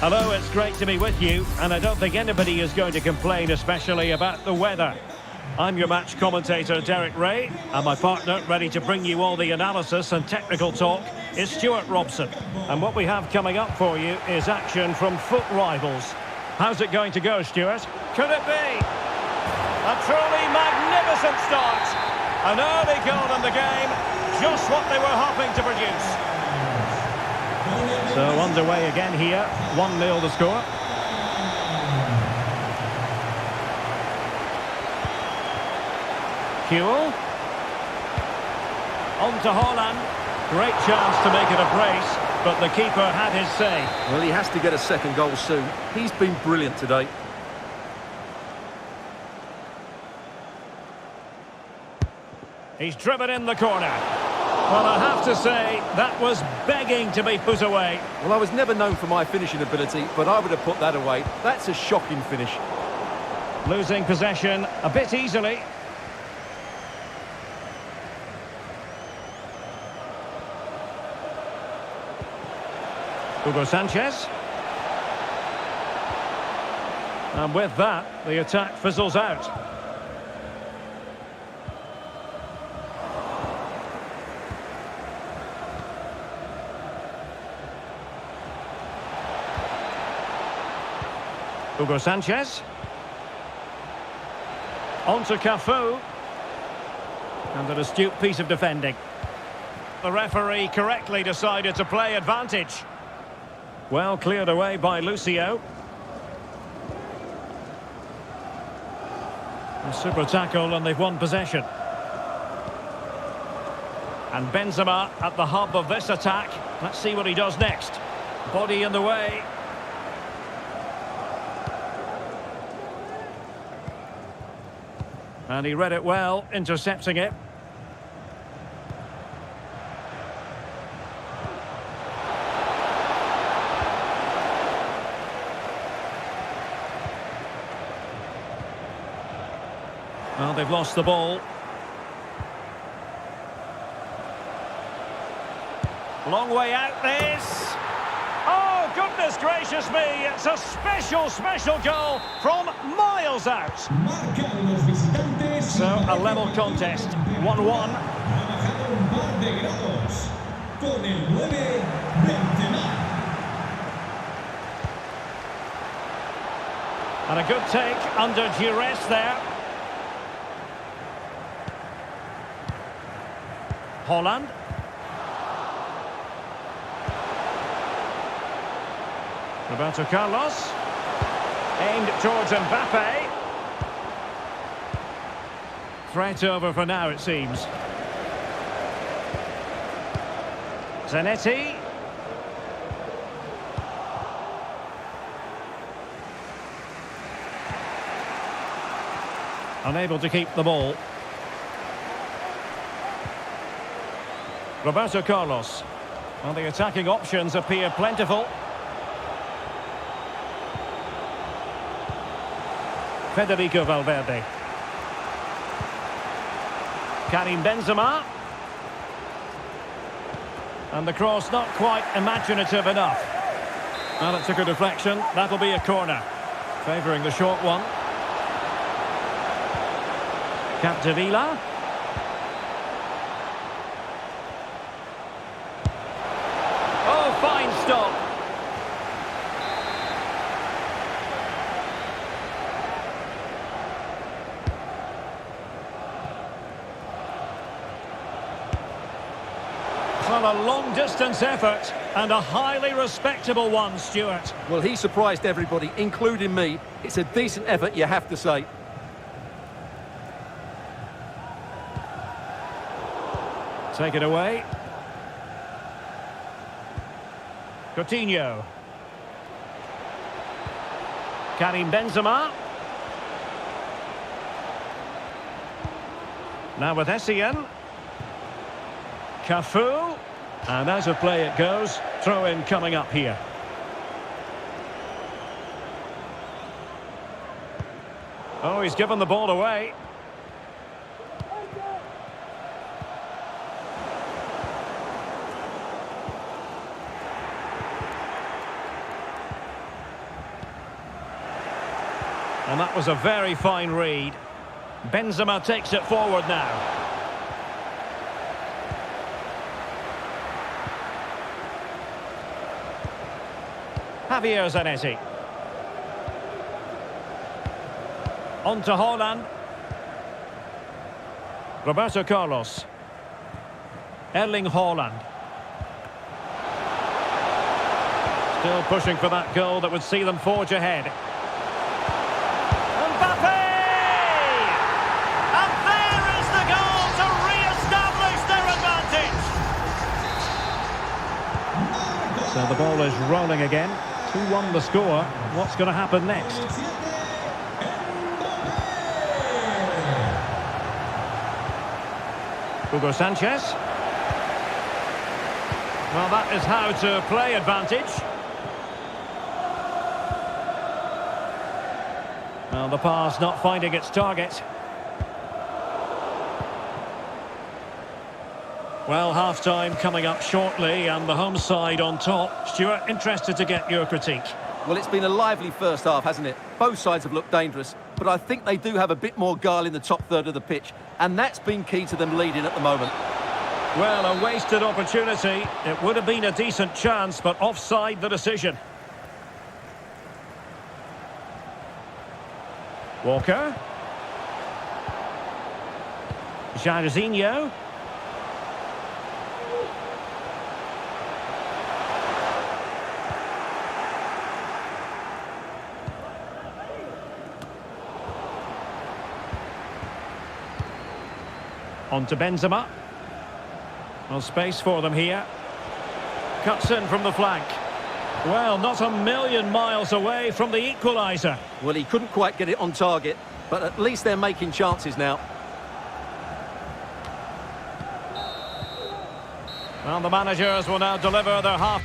Hello, it's great to be with you, and I don't think anybody is going to complain, especially about the weather. I'm your match commentator, Derek Ray, and my partner, ready to bring you all the analysis and technical talk, is Stuart Robson. And what we have coming up for you is action from foot rivals. How's it going to go, Stuart? Could it be? A truly magnificent start. An early goal in the game, just what they were hoping to produce. So underway again here, 1-0 the score. Huel. On to Haaland. Great chance to make it a brace, but the keeper had his say. Well, he has to get a second goal soon. He's been brilliant today. He's driven in the corner. Well, I have to say, that was begging to be put away. Well, I was never known for my finishing ability, but I would have put that away. That's a shocking finish. Losing possession a bit easily. Hugo Sanchez. And with that, the attack fizzles out. Hugo Sanchez. On to Cafu. And an astute piece of defending. The referee correctly decided to play advantage. Well cleared away by Lucio. A super tackle and they've won possession. And Benzema at the hub of this attack. Let's see what he does next. Body in the way. And he read it well, intercepting it. Well, they've lost the ball. Long way out this. Oh, goodness gracious me. It's a special goal from miles out. So, a level contest, 1-1. And a good take under duress there. Haaland. Roberto Carlos. Aimed towards Mbappe. Threat over for now, it seems. Zanetti. Unable to keep the ball. Roberto Carlos. Well, the attacking options appear plentiful. Federico Valverde. Karim Benzema. And the cross not quite imaginative enough. Well, it took a deflection. That'll be a corner. Favouring the short one. Capdevila. Oh, fine stop. Well, a long-distance effort and a highly respectable one, Stuart. Well, he surprised everybody, including me. It's a decent effort, you have to say. Take it away. Coutinho. Karim Benzema. Now with Essien. Cafu. And out of play it goes. Throw-in coming up here. Oh, he's given the ball away. And that was a very fine read. Benzema takes it forward now. Javier Zanetti. On to Haaland. Roberto Carlos. Erling Haaland. Still pushing for that goal that would see them forge ahead. Mbappe! And there is the goal to re-establish their advantage. So the ball is rolling again. 2-1 the score. What's going to happen next? Hugo Sanchez. Well, that is how to play advantage. Well, the pass not finding its target. Well, half-time coming up shortly and the home side on top. Stuart, interested to get your critique. Well, it's been a lively first half, hasn't it? Both sides have looked dangerous, but I think they do have a bit more guile in the top third of the pitch, and that's been key to them leading at the moment. Well, a wasted opportunity. It would have been a decent chance, but offside the decision. Walker. Jairzinho. On to Benzema. Well, space for them here. Cuts in from the flank. Well, not a million miles away from the equaliser. Well, he couldn't quite get it on target, but at least they're making chances now. Well, the managers will now deliver their half.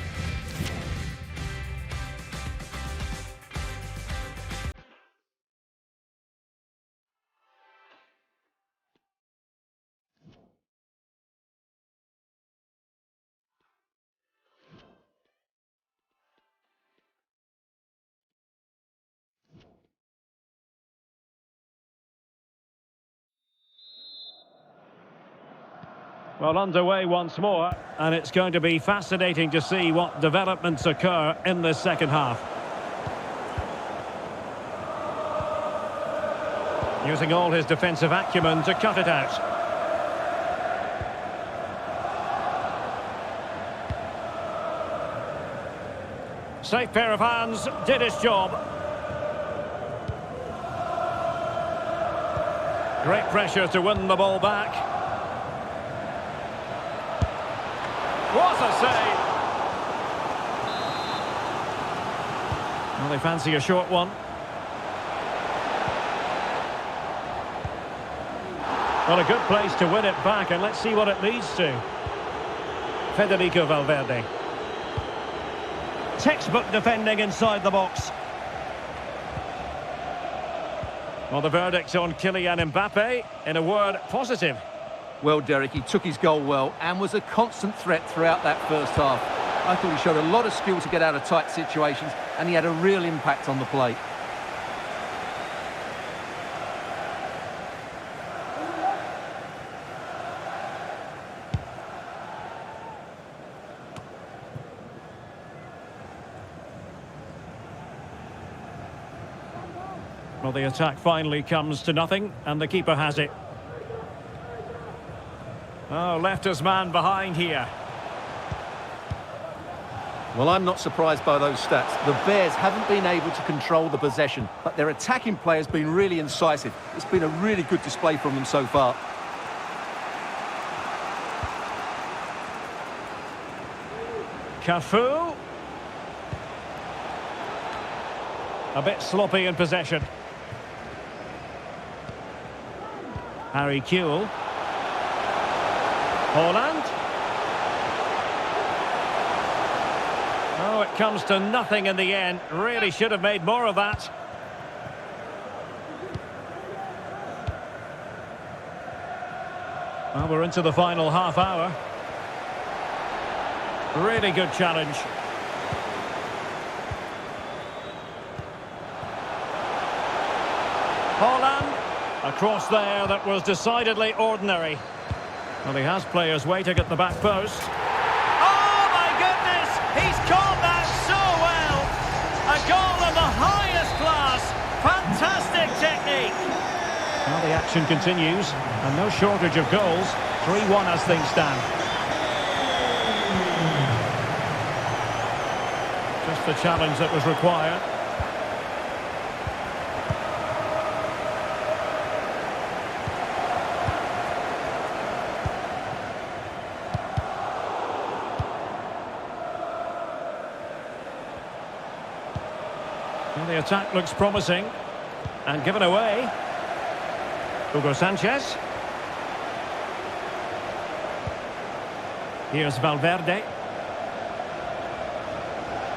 Well, underway once more, and it's going to be fascinating to see what developments occur in this second half. Using all his defensive acumen to cut it out. Safe pair of hands, did his job. Great pressure to win the ball back. What a save! Well, they fancy a short one. Well, a good place to win it back, and let's see what it leads to. Federico Valverde. Textbook defending inside the box. Well, the verdict on Kylian Mbappe, in a word, positive. Well, Derek, he took his goal well and was a constant threat throughout that first half. I thought he showed a lot of skill to get out of tight situations, and he had a real impact on the play. Well, the attack finally comes to nothing, and the keeper has it. Oh, left his man behind here. Well, I'm not surprised by those stats. The Bears haven't been able to control the possession, but their attacking play has been really incisive. It's been a really good display from them so far. Cafu. A bit sloppy in possession. Harry Kewell. Haaland. Oh, it comes to nothing in the end. Really should have made more of that. Well, we're into the final half hour. Really good challenge. Holland. A cross there that was decidedly ordinary. Well, he has players waiting at the back post. Oh, my goodness! He's caught that so well! A goal of the highest class. Fantastic technique. Well, the action continues, and no shortage of goals. 3-1 as things stand. Just the challenge that was required. Well, the attack looks promising. And given away. Hugo Sanchez. Here's Valverde.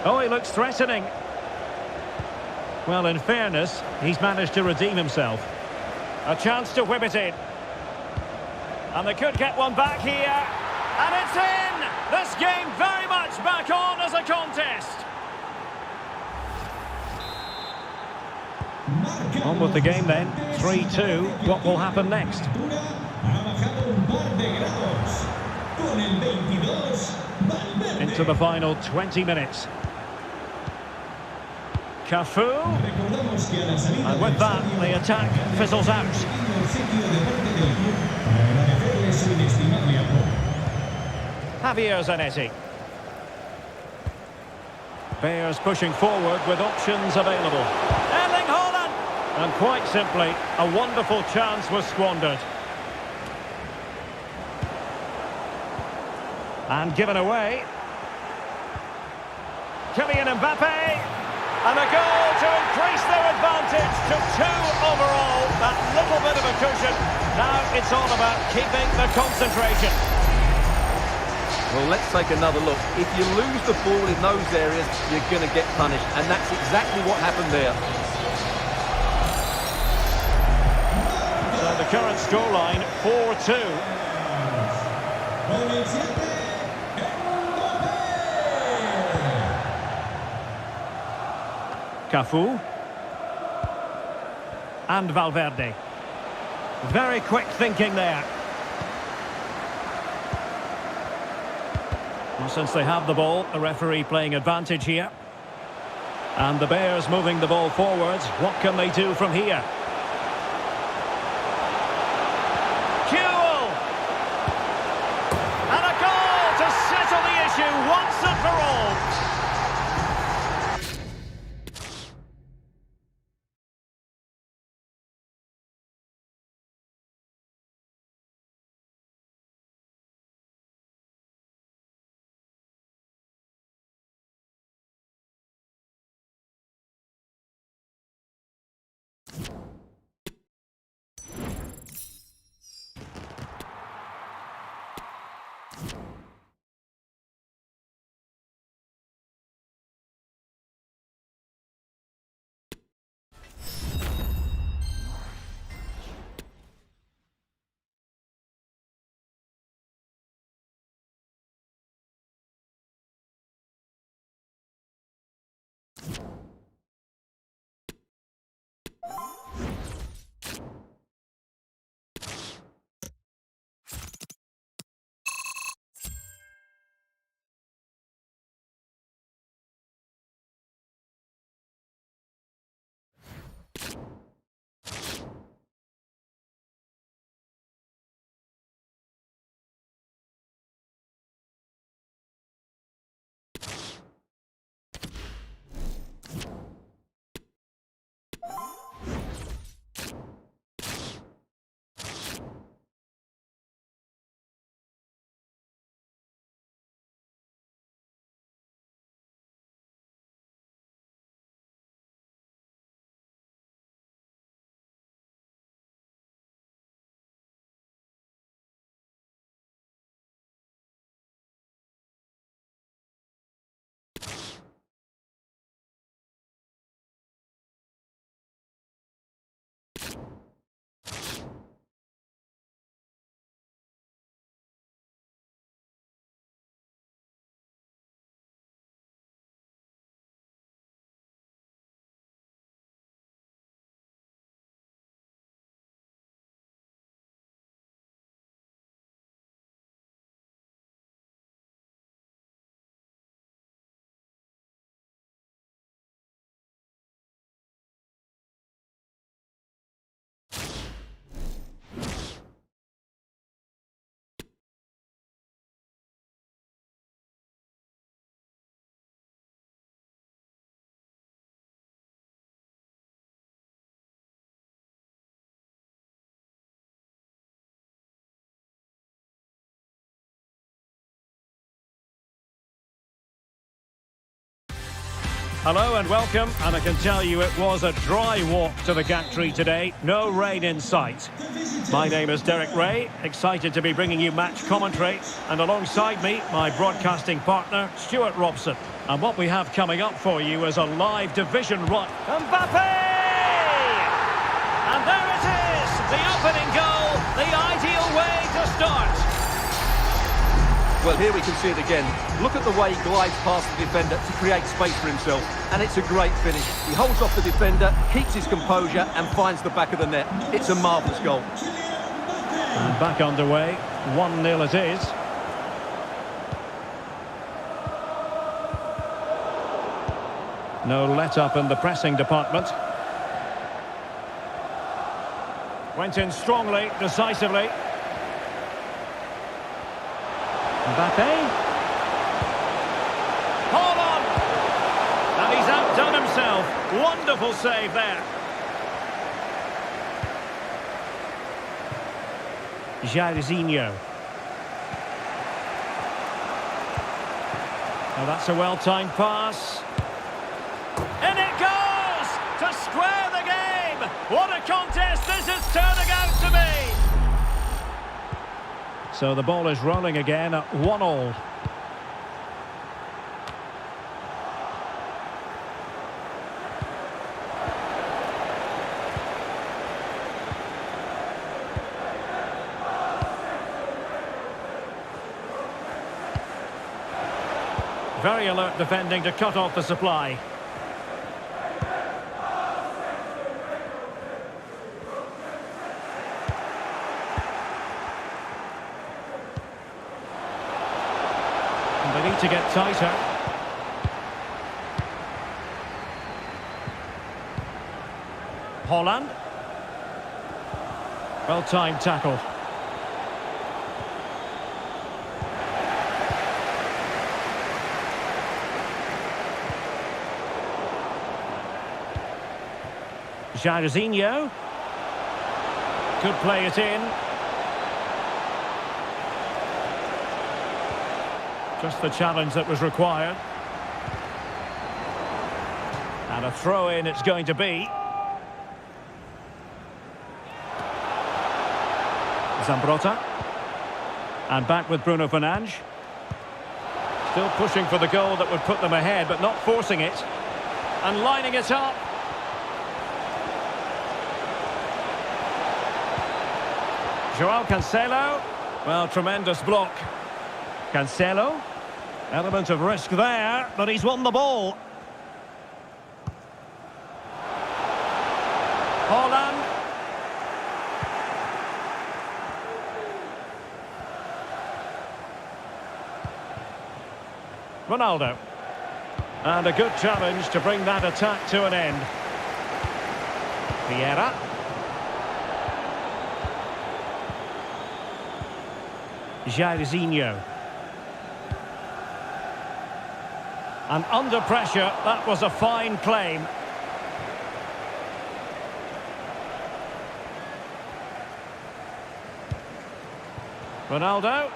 Oh, he looks threatening. Well, in fairness, he's managed to redeem himself. A chance to whip it in. And they could get one back here. And it's in! This game very much back on as a contest. On with the game then. 3-2. What will happen next? Into the final 20 minutes. Cafu. And with that, the attack fizzles out. Javier Zanetti. Bears pushing forward with options available. Erling Haaland! And quite simply, a wonderful chance was squandered. And given away. Kylian Mbappe. And a goal to increase their advantage to 2 overall. That little bit of a cushion. Now it's all about keeping the concentration. Well, let's take another look. If you lose the ball in those areas, you're going to get punished. And that's exactly what happened there. So the current scoreline, 4-2. Cafu. And Valverde. Very quick thinking there. Well, since they have the ball, the referee playing advantage here. And the Bears moving the ball forwards. What can they do from here? Kuhl! And a goal to settle the issue once and for all. Hello and welcome, and I can tell you it was a dry walk to the gantry today. No rain in sight. My name is Derek Ray, excited to be bringing you match commentary, and alongside me, my broadcasting partner, Stuart Robson. And what we have coming up for you is a live division run. Mbappe! And there it is, the opening goal, the ideal way to start. Well, here we can see it again. Look at the way he glides past the defender to create space for himself. And it's a great finish. He holds off the defender, keeps his composure and finds the back of the net. It's a marvellous goal. And back underway, 1-0 it is. No let-up in the pressing department. Went in strongly, decisively. Mbappe. Haaland! And he's outdone himself. Wonderful save there. Jairzinho. Now that's a well-timed pass. In it goes! To square the game! What a contest this is turning out to be! So the ball is rolling again at 1-1. Very alert defending to cut off the supply. They need to get tighter. Haaland. Well-timed tackle. Jairzinho. Could play it in. Just the challenge that was required. And a throw-in it's going to be. Zambrotta. And back with Bruno Fernandes. Still pushing for the goal that would put them ahead, but not forcing it. And lining it up. Joao Cancelo. Well, tremendous block. Cancelo. Element of risk there, but he's won the ball. Haaland. Ronaldo. And a good challenge to bring that attack to an end. Vieira. Jairzinho. And under pressure, that was a fine claim. Ronaldo.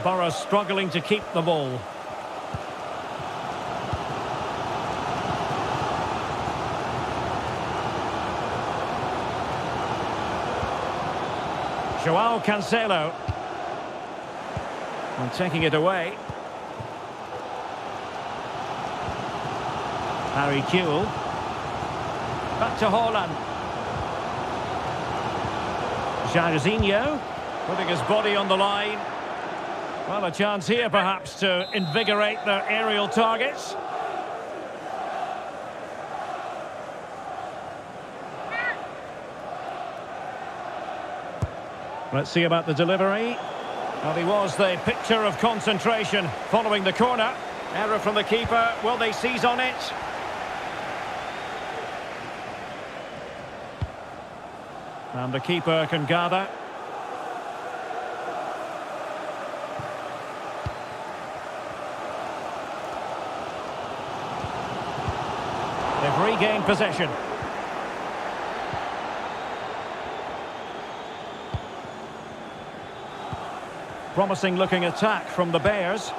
Borough struggling to keep the ball. Joao Cancelo. And taking it away. Harry Kewell. Back to Haaland. Jairzinho. Putting his body on the line. Well, a chance here perhaps to invigorate their aerial targets. Let's see about the delivery. Well, he was the picture of concentration following the corner. Error from the keeper. Will they seize on it? And the keeper can gather. They've regained possession. promising looking attack from the Bears.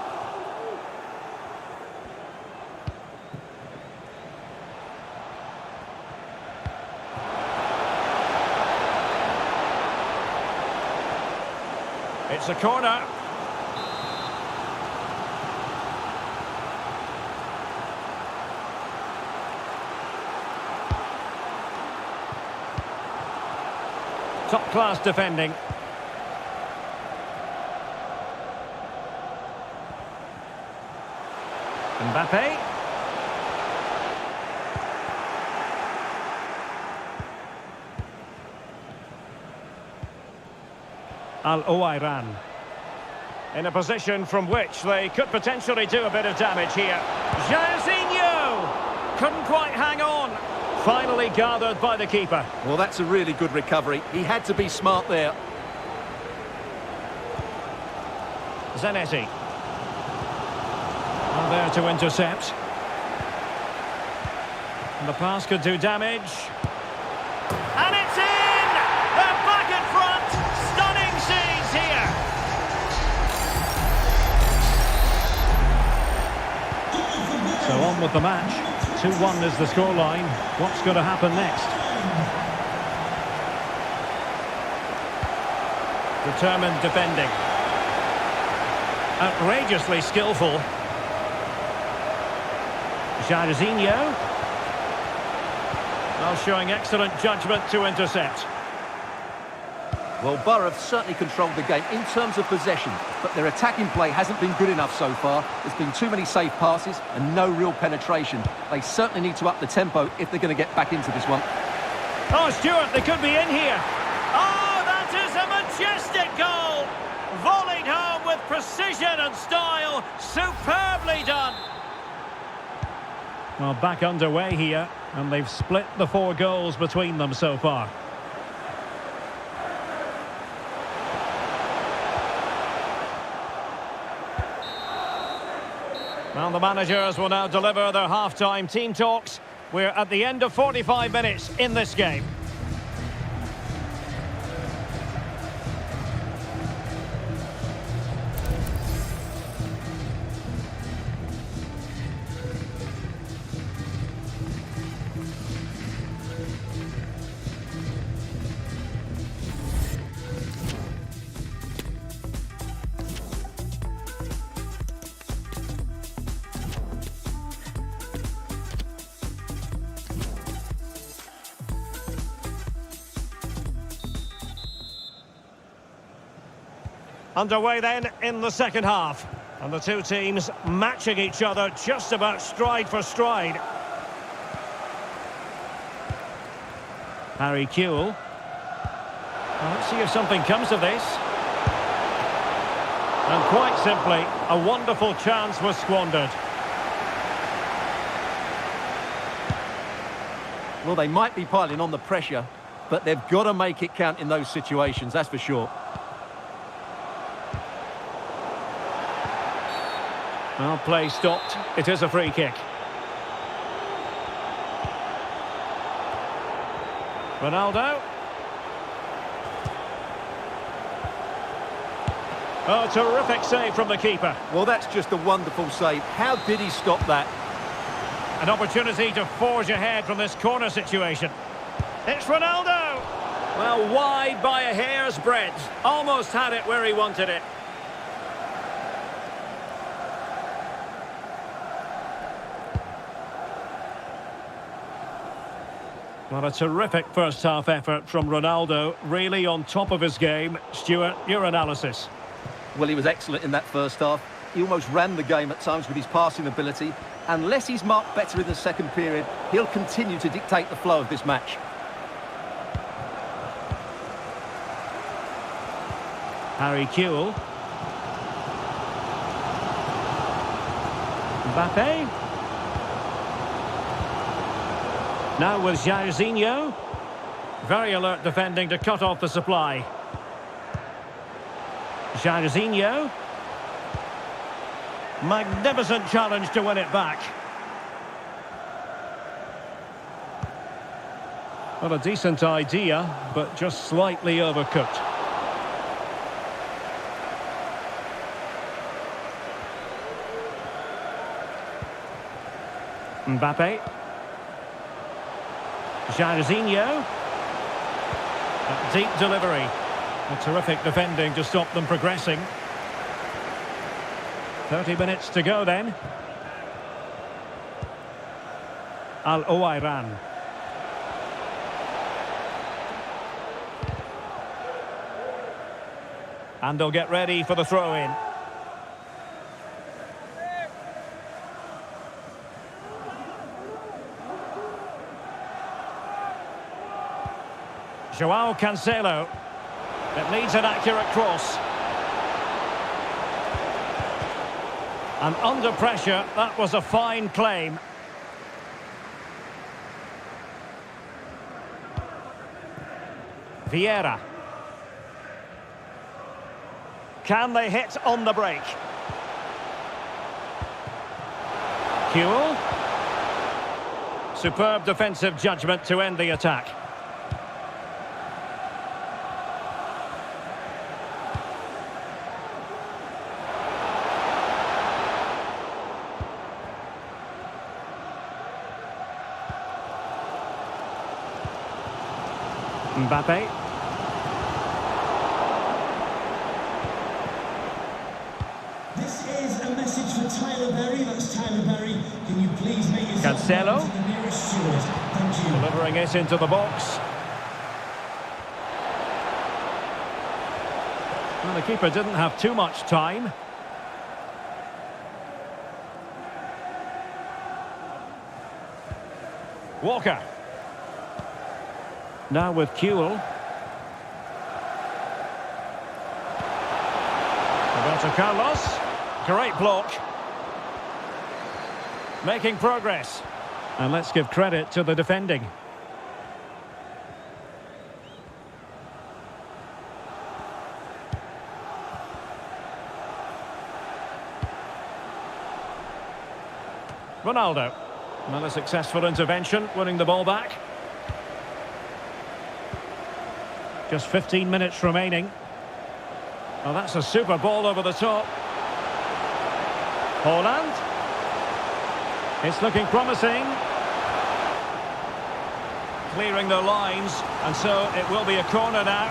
It's a corner. Top-class defending. Mbappe. Al-Owairan. In a position from which they could potentially do a bit of damage here. Jairzinho! Couldn't quite hang on. Finally gathered by the keeper. Well, that's a really good recovery. He had to be smart there. Zanetti. And there to intercept. And the pass could do damage. And it's in! They're back in front! Stunning scenes here! So on with the match. 2-1 is the scoreline. What's going to happen next? Determined defending. Outrageously skillful. Jairzinho. Well, showing excellent judgment to intercept. Well, Borough have certainly controlled the game in terms of possession, but their attacking play hasn't been good enough so far. There's been too many safe passes and no real penetration. They certainly need to up the tempo if they're going to get back into this one. Oh, Stuart, they could be in here. Oh, that is a majestic goal! Volleyed home with precision and style. Superbly done. Well, back underway here, and they've split the 4 goals between them so far. Well, the managers will now deliver their half-time team talks. We're at the end of 45 minutes in this game. Underway then in the second half. And the two teams matching each other just about stride for stride. Harry Kewell. Well, let's see if something comes of this. And quite simply, a wonderful chance was squandered. Well, they might be piling on the pressure, but they've got to make it count in those situations, that's for sure. Well, play stopped. It is a free kick. Ronaldo. Oh, terrific save from the keeper. Well, that's just a wonderful save. How did he stop that? An opportunity to forge ahead from this corner situation. It's Ronaldo! Well, wide by a hair's breadth. Almost had it where he wanted it. Well, a terrific first-half effort from Ronaldo, really on top of his game. Stuart, your analysis. Well, he was excellent in that first half. He almost ran the game at times with his passing ability. Unless he's marked better in the second period, he'll continue to dictate the flow of this match. Harry Kewell. Mbappe. Now with Jairzinho. Very alert defending to cut off the supply. Jairzinho. Magnificent challenge to win it back. Well, a decent idea, but just slightly overcooked. Mbappe. Jairzinho. A deep delivery. A terrific defending to stop them progressing. 30 minutes to go then. Al-Owairan. And they'll get ready for the throw-in. Joao Cancelo. It needs an accurate cross. And under pressure, that was a fine claim. Vieira. Can they hit on the break? Kuhl. Superb defensive judgment to end the attack. Mbappe. This is a message for Tyler Berry. That's Tyler Berry. Can you please make yourself Cancelo. to the nearest steward? Thank you. Delivering it into the box. Well, the keeper didn't have too much time. Walker. Now with Kuhl. Roberto Carlos. Great block. Making progress. And let's give credit to the defending. Ronaldo. Another successful intervention, winning the ball back. Just 15 minutes remaining. Well, that's a super ball over the top. Haaland. It's looking promising. Clearing the lines, and so it will be a corner now.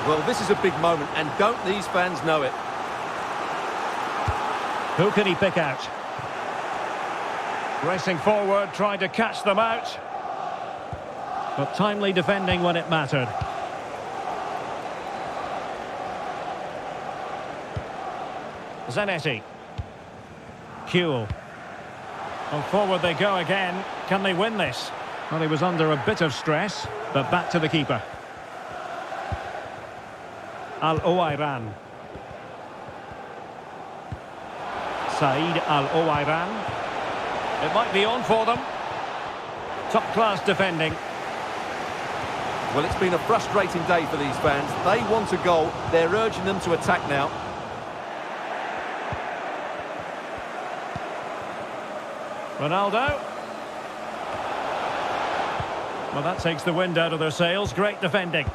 Well, this is a big moment, and don't these fans know it? Who can he pick out? Racing forward, trying to catch them out. But timely defending when it mattered. Zanetti. Kuhl. And forward they go again. Can they win this? Well, he was under a bit of stress, but back to the keeper. Al-Owairan. Said Al-Owairan. It might be on for them. Top-class defending. Well, it's been a frustrating day for these fans. They want a goal. They're urging them to attack now. Ronaldo. Well, that takes the wind out of their sails. Great defending.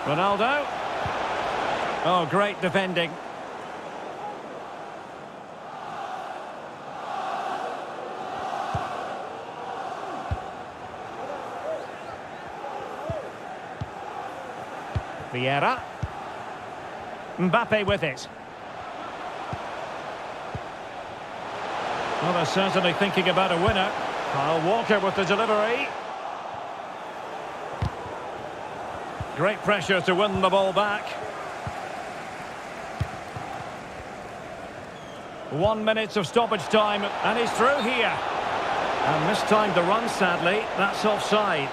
Ronaldo. Oh, great defending. Vieira. Mbappe with it. Well, they're certainly thinking about a winner. Kyle Walker with the delivery. Great pressure to win the ball back. 1 minute of stoppage time, and he's through here. And mistimed the run, sadly. That's offside.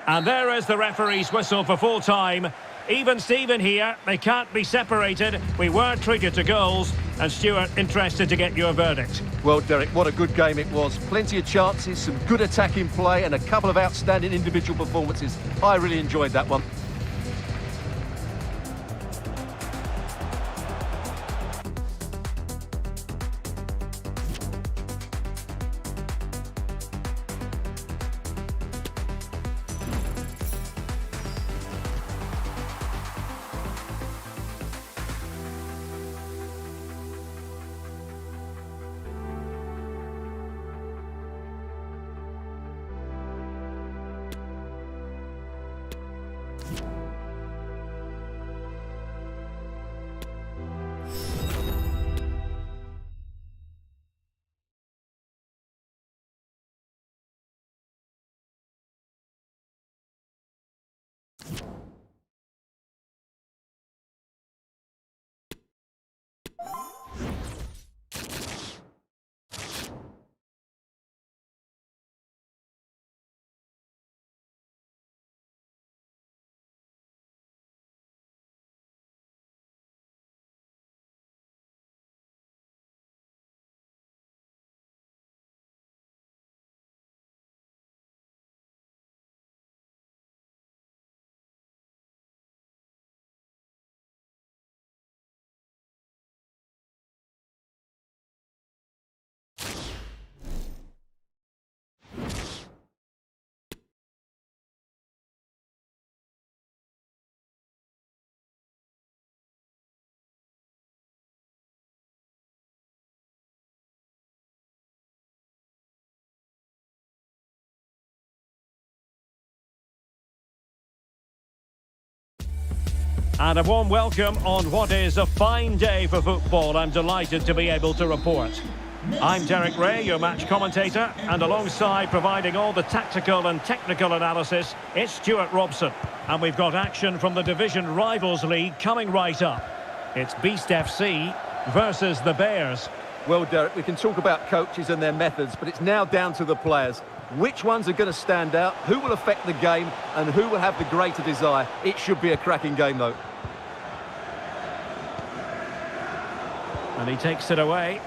And there is the referee's whistle for full time. Even Steven here, they can't be separated. We were treated to goals. And Stuart, interested to get your verdict. Well, Derek, what a good game it was. Plenty of chances, some good attacking play and a couple of outstanding individual performances. I really enjoyed that one. And a warm welcome on what is a fine day for football. I'm delighted to be able to report. I'm Derek Ray, your match commentator, and alongside providing all the tactical and technical analysis, it's Stuart Robson. And we've got action from the Division Rivals League coming right up. It's Beast FC versus the Bears. Well, Derek, we can talk about coaches and their methods, but it's now down to the players. Which ones are going to stand out, who will affect the game, and who will have the greater desire? It should be a cracking game, though. And he takes it away.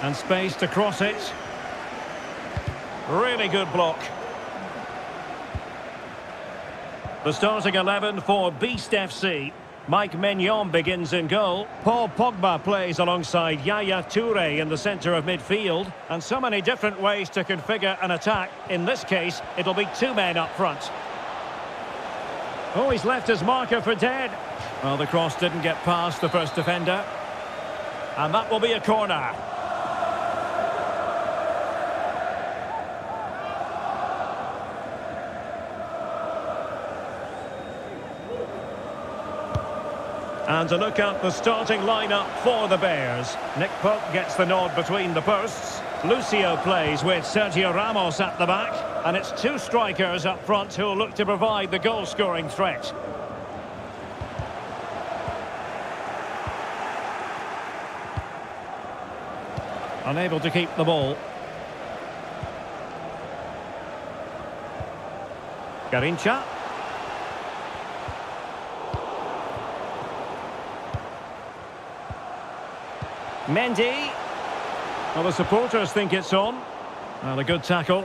And space to cross it. Really good block. The starting 11 for Beast FC. Mike Maignan begins in goal. Paul Pogba plays alongside Yaya Toure in the centre of midfield. And so many different ways to configure an attack. In this case, it'll be two men up front. Oh, he's left his marker for dead. Well, the cross didn't get past the first defender. And that will be a corner. And to look at the starting lineup for the Bears. Nick Pope gets the nod between the posts. Lucio plays with Sergio Ramos at the back. And it's two strikers up front who will look to provide the goal-scoring threat. Unable to keep the ball. Garincha. Mendy. Well, the supporters think it's on. Well, a good tackle.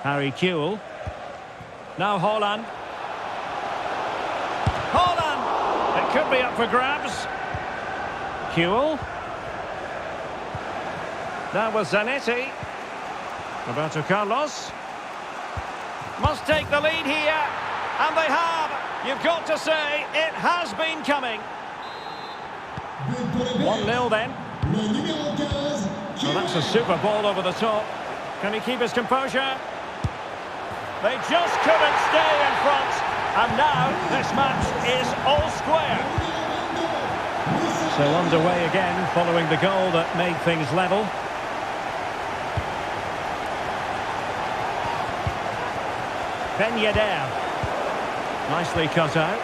Harry Kewell. Now Haaland. Haaland! It could be up for grabs. Kewell. That was Zanetti. Roberto Carlos. Must take the lead here. And they have. You've got to say, it has been coming. 1-0 then. Well, that's a super ball over the top. Can he keep his composure? They just couldn't stay in front. And now this match is all square. So underway again following the goal that made things level. Ben Yedder. Nicely cut out.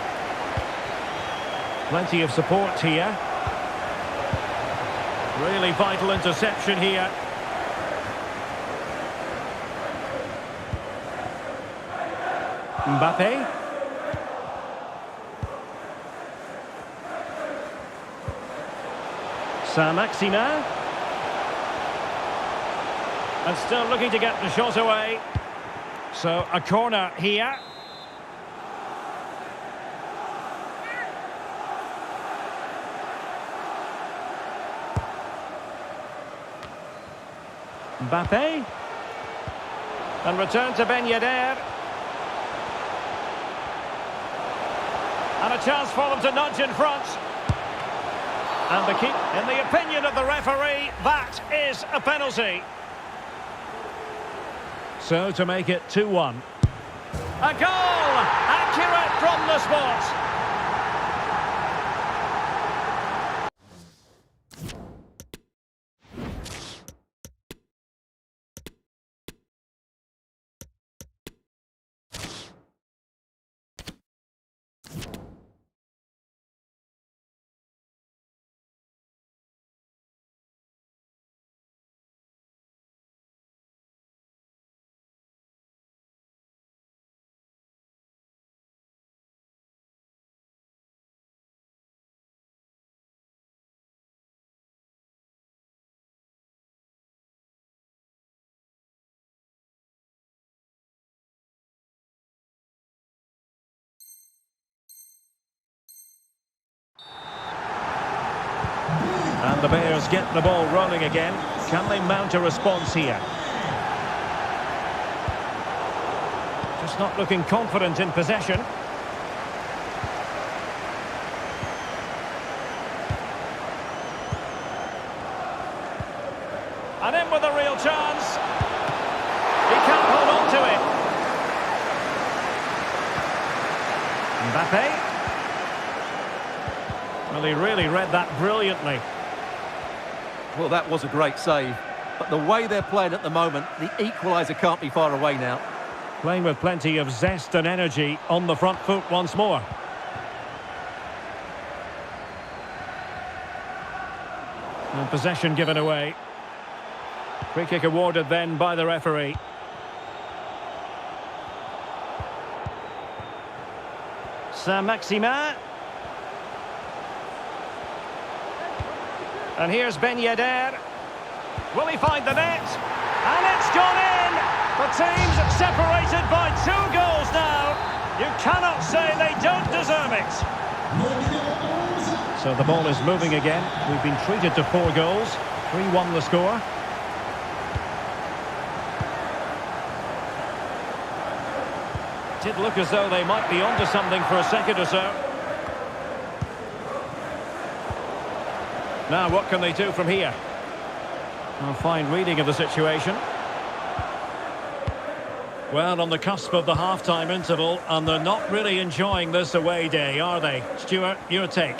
Plenty of support here. Really vital interception here. Mbappe. Saint-Maximin. And still looking to get the shot away. So a corner here. Mbappe. And return to Ben Yedder. And a chance for them to nudge in front. And the keep, in the opinion of the referee, that is a penalty. So to make it 2-1. A goal! Accurate from the spot. And the Bears get the ball rolling again. Can they mount a response here? Just not looking confident in possession. And in with a real chance. He can't hold on to it. Mbappe. Well, he really read that brilliantly. Well, that was a great save. But the way they're playing at the moment, the equaliser can't be far away now. Playing with plenty of zest and energy on the front foot once more. And possession given away. Free kick awarded then by the referee. Saint-Maximin. And here's Ben Yedder. Will he find the net? And it's gone in! The team's separated by 2 goals now. You cannot say they don't deserve it. So the ball is moving again. We've been treated to 4 goals. 3-1 the score. Did look as though they might be onto something for a second or so. Now, what can they do from here? A fine reading of the situation. Well, on the cusp of the half-time interval, and they're not really enjoying this away day, are they? Stuart, your take?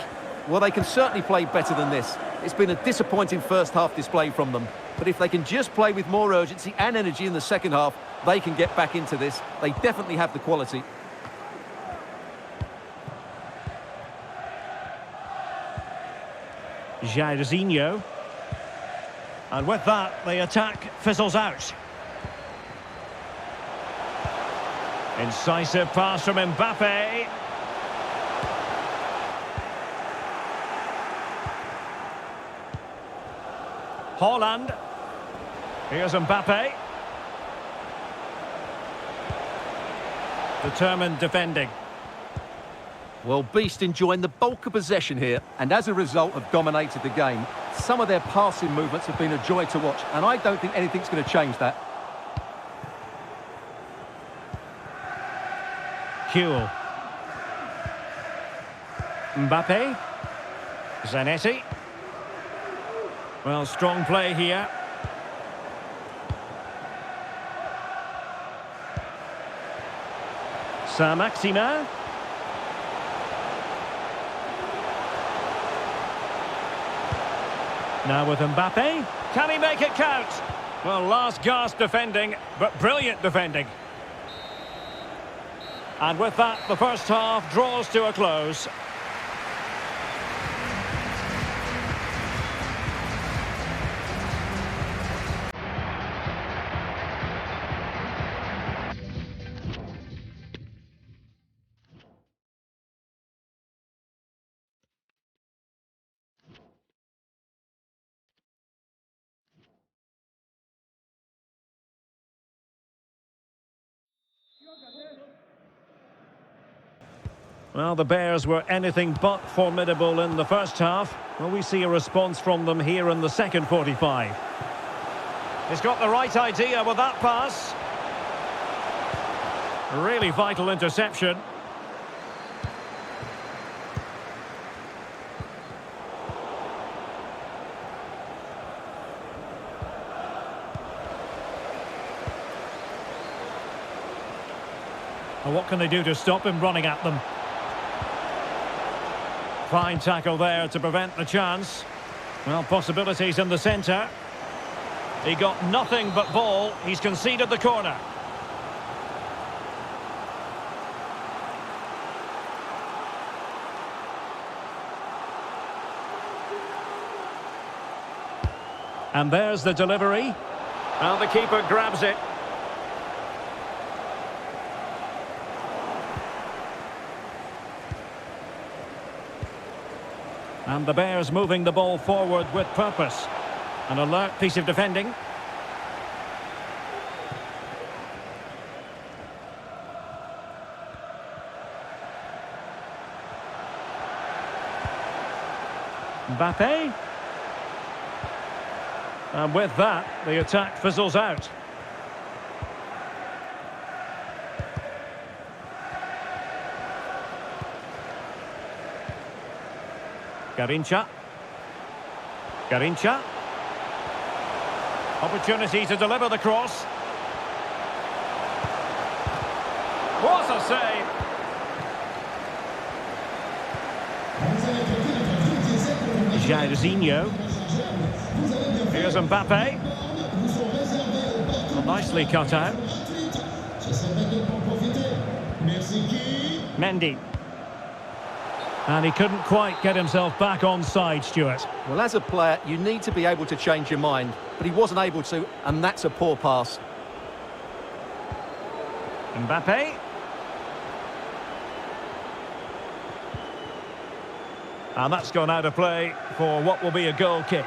Well, they can certainly play better than this. It's been a disappointing first-half display from them. But if they can just play with more urgency and energy in the second half, they can get back into this. They definitely have the quality. Jairzinho. And with that, the attack fizzles out. Incisive pass from Mbappe. Haaland. Here's Mbappe. Determined defending. Well, Beast enjoying the bulk of possession here, and as a result have dominated the game. Some of their passing movements have been a joy to watch, and I don't think anything's going to change that. Huel. Mbappe. Zanetti. Well, strong play here. Saint-Maximin. Now with Mbappe. Can he make it count? Well, last gasp defending, but brilliant defending. And with that, the first half draws to a close. Well, the Bears were anything but formidable in the first half. Well, we see a response from them here in the second 45. He's got the right idea with that pass. Really vital interception. And what can they do to stop him running at them? Fine tackle there to prevent the chance. Well, possibilities in the centre. He got nothing but ball. He's conceded the corner. And there's the delivery. Well, the keeper grabs it. And the Bears moving the ball forward with purpose. An alert piece of defending. Mbappe. And with that, the attack fizzles out. Garincha. Opportunity to deliver the cross. What a save! Jairzinho. Here's Mbappe. Well, nicely cut out. Mendy. And he couldn't quite get himself back on side, Stuart. Well, as a player, you need to be able to change your mind, but he wasn't able to, and that's a poor pass. Mbappe. And that's gone out of play for what will be a goal kick.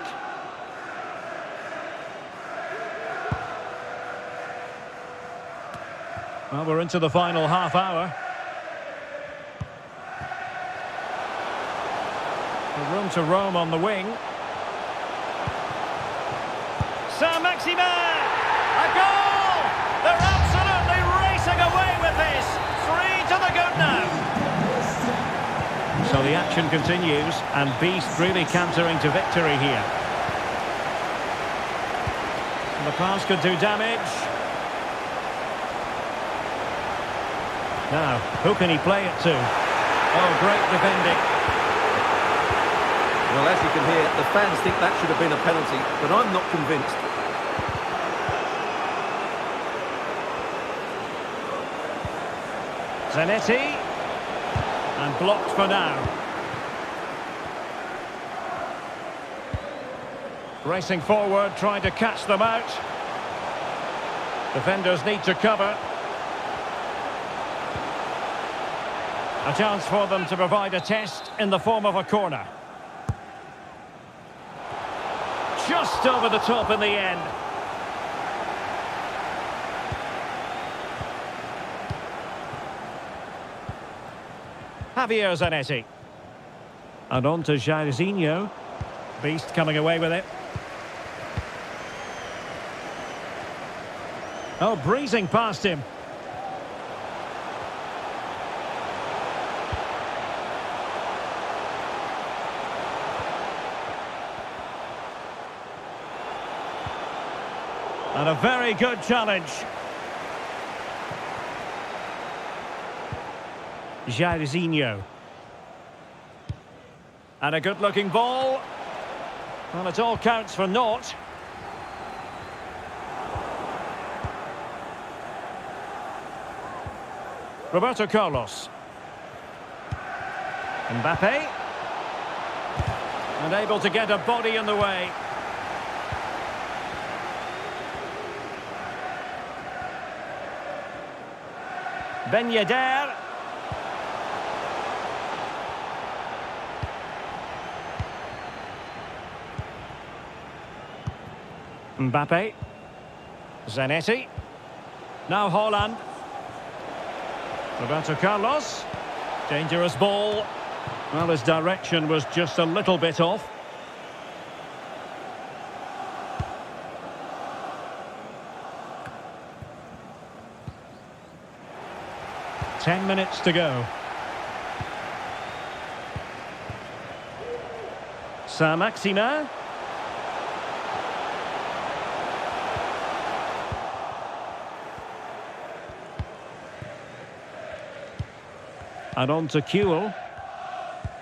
Well, we're into the final half hour. Room to roam on the wing. Saint-Maximin! A goal! They're absolutely racing away with this. 3 to the good now. So the action continues, and Beast really cantering to victory here. And the pass could do damage. Now, who can he play it to? Oh, great defending. Well, as you can hear, the fans think that should have been a penalty, but I'm not convinced. Zanetti. And blocked for now. Racing forward, trying to catch them out. Defenders need to cover. A chance for them to provide a test in the form of a corner. Just over the top in the end. Javier Zanetti. And on to Jairzinho. Beast coming away with it. Oh, breezing past him. And a very good challenge. Jairzinho. And a good-looking ball. Well, it all counts for naught. Roberto Carlos. Mbappe. And able to get a body in the way. Ben Yedder. Mbappe. Zanetti. Now Haaland. Roberto Carlos. Dangerous ball. Well, his direction was just a little bit off. Ten minutes to go. Saint-Maximin. And on to Kuhl.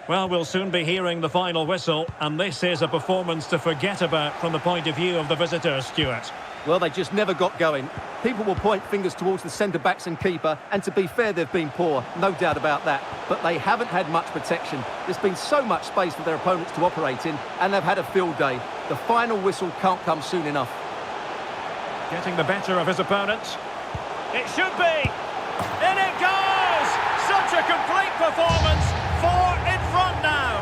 Well, we'll soon be hearing the final whistle, and this is a performance to forget about from the point of view of the visitors, Stuart. Well, they just never got going. People will point fingers towards the centre-backs and keeper, and to be fair, they've been poor, no doubt about that. But they haven't had much protection. There's been so much space for their opponents to operate in, and they've had a field day. The final whistle can't come soon enough. Getting the better of his opponents. It should be! In it goes! Such a complete performance! 4 in front now!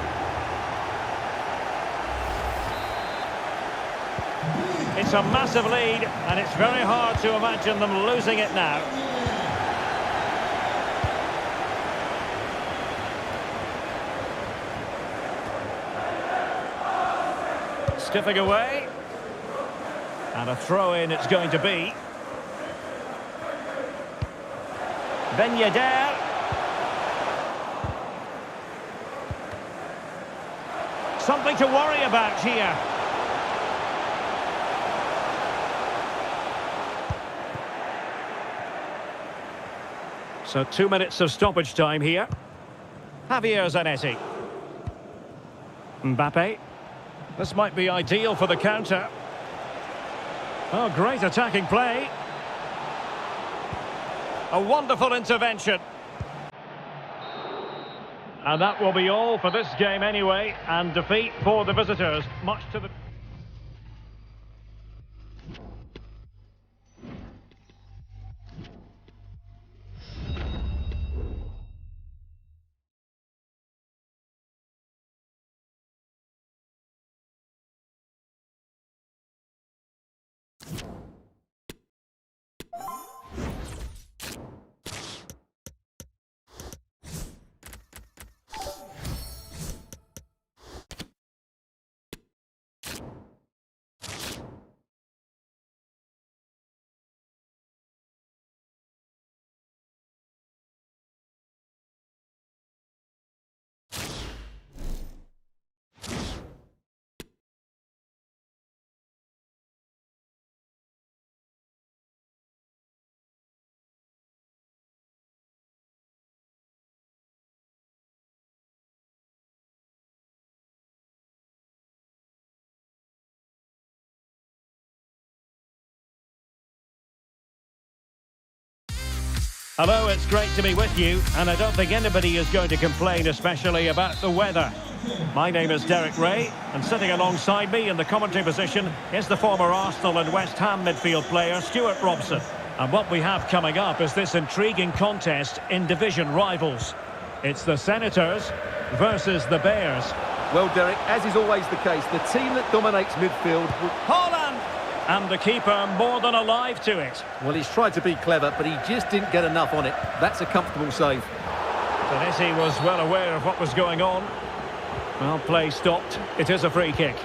It's a massive lead, and it's very hard to imagine them losing it now. Stiffing away. And a throw-in it's going to be. Ben Yedder. Something to worry about here. So 2 minutes of stoppage time here. Javier Zanetti. Mbappe. This might be ideal for the counter. Oh, great attacking play. A wonderful intervention. And that will be all for this game anyway. And defeat for the visitors, much to the... Hello, it's great to be with you, and I don't think anybody is going to complain, especially about the weather. My name is Derek Ray, and sitting alongside me in the commentary position is the former Arsenal and West Ham midfield player, Stuart Robson. And what we have coming up is this intriguing contest in division rivals. It's the Senators versus the Bears. Well, Derek, as is always the case, the team that dominates midfield... Holland! And the keeper more than alive to it. Well, he's tried to be clever, but he just didn't get enough on it. That's a comfortable save. Zanetti was well aware of what was going on. Well, play stopped. It is a free kick.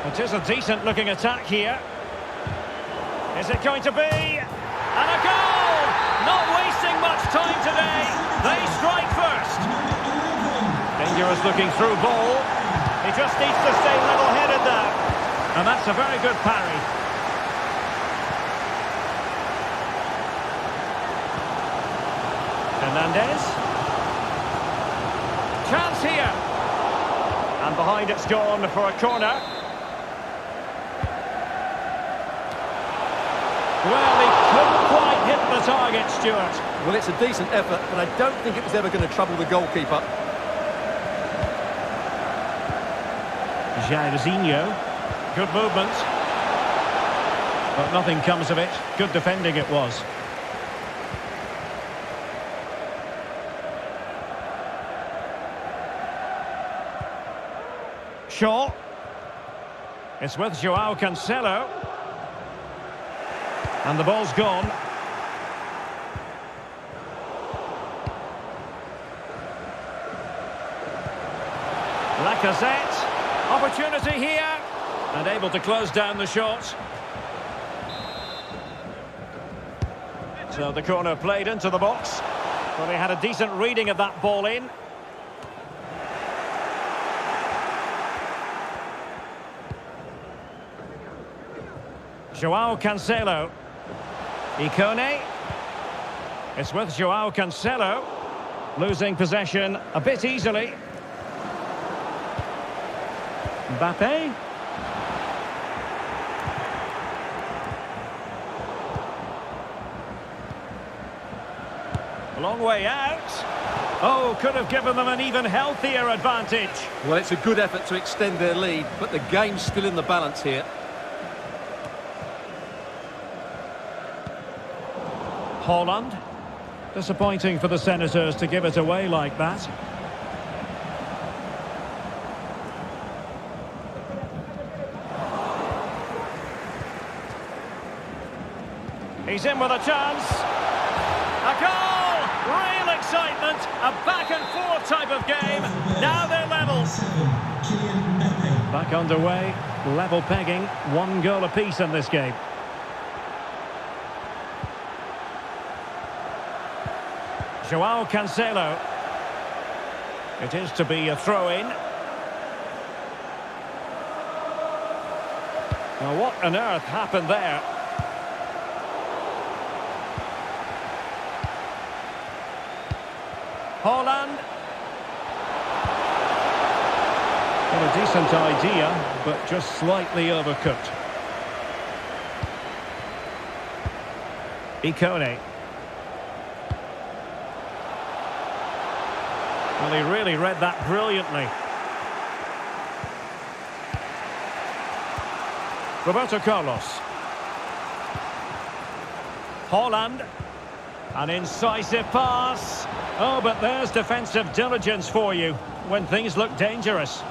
It is a decent-looking attack here. Is it going to be? And a goal! Not wasting much time today. They strike first. Dangerous looking through ball. He just needs to stay level-headed now. And that's a very good parry. Hernandez. Chance here. And behind it's gone for a corner. Well, he couldn't quite hit the target, Stuart. Well, it's a decent effort, but I don't think it was ever going to trouble the goalkeeper. Jairzinho. Good movement. But nothing comes of it. Good defending it was. Shaw. It's with Joao Cancelo. And the ball's gone. Lacazette. Opportunity here. And able to close down the shot. So the corner played into the box. Well, he had a decent reading of that ball in. Joao Cancelo. Ikone. It's with Joao Cancelo. Losing possession a bit easily. Mbappe. A long way out. Oh, could have given them an even healthier advantage. Well, it's a good effort to extend their lead, but the game's still in the balance here. Haaland. Disappointing for the Senators to give it away like that. He's in with a chance. A goal! Real excitement. A back-and-forth type of game. Now they're level. Back underway. Level pegging. 1 goal apiece in this game. Joao Cancelo. It is to be a throw-in. Now, what on earth happened there? Haaland. Got a decent idea, but just slightly overcooked. Ikone. Well, he really read that brilliantly. Roberto Carlos. Haaland. An incisive pass. Oh, but there's defensive diligence for you when things look dangerous.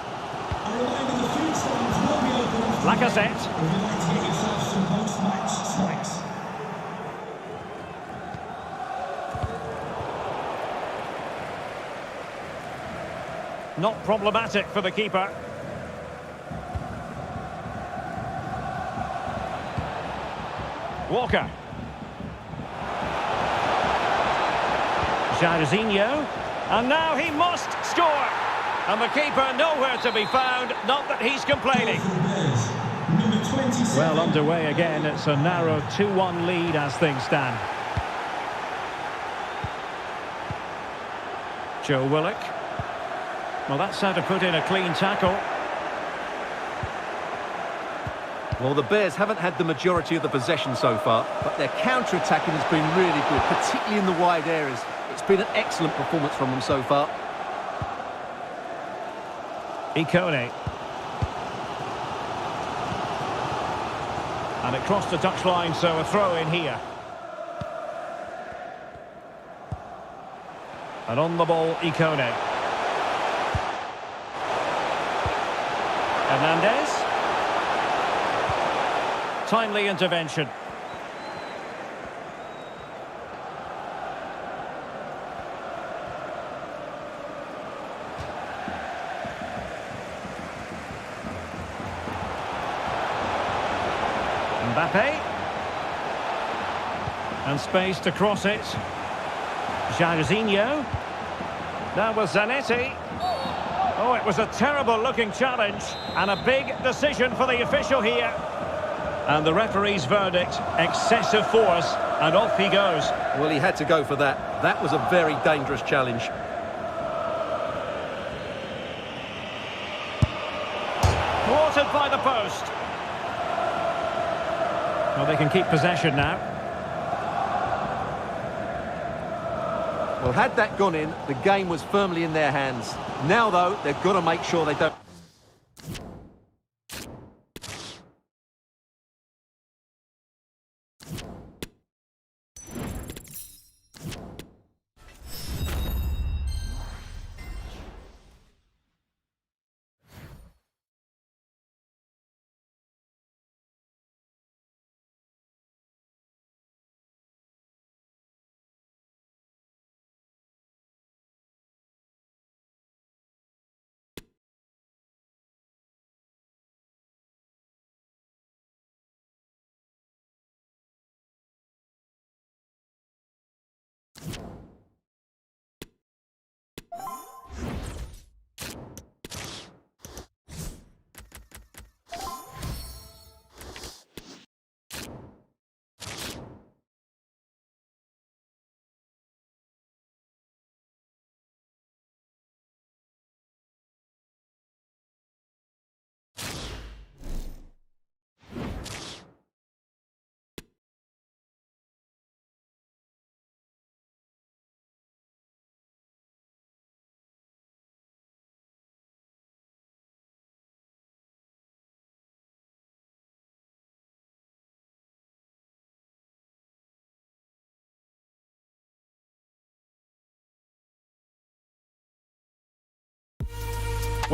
Lacazette. Would you like to get yourself some post-match snacks? Not problematic for the keeper. Walker. Jairzinho. And now he must score. And the keeper nowhere to be found. Not that he's complaining. Well, underway again. It's a narrow 2-1 lead as things stand. Joe Willock. Well, that's how to put in a clean tackle. Well, the Bears haven't had the majority of the possession so far, but their counter-attacking has been really good, particularly in the wide areas. It's been an excellent performance from them so far. Ikone. And it crossed the touchline, so a throw in here. And on the ball, Ikone. Hernandez. Timely intervention. Mbappe. And space to cross it. Jairzinho. Now with Zanetti. Oh, it was a terrible-looking challenge. And a big decision for the official here. And the referee's verdict, excessive force, and off he goes. Well, he had to go for that. That was a very dangerous challenge. Thwarted by the post. Well, they can keep possession now. Well, had that gone in, the game was firmly in their hands. Now, though, they've got to make sure they don't...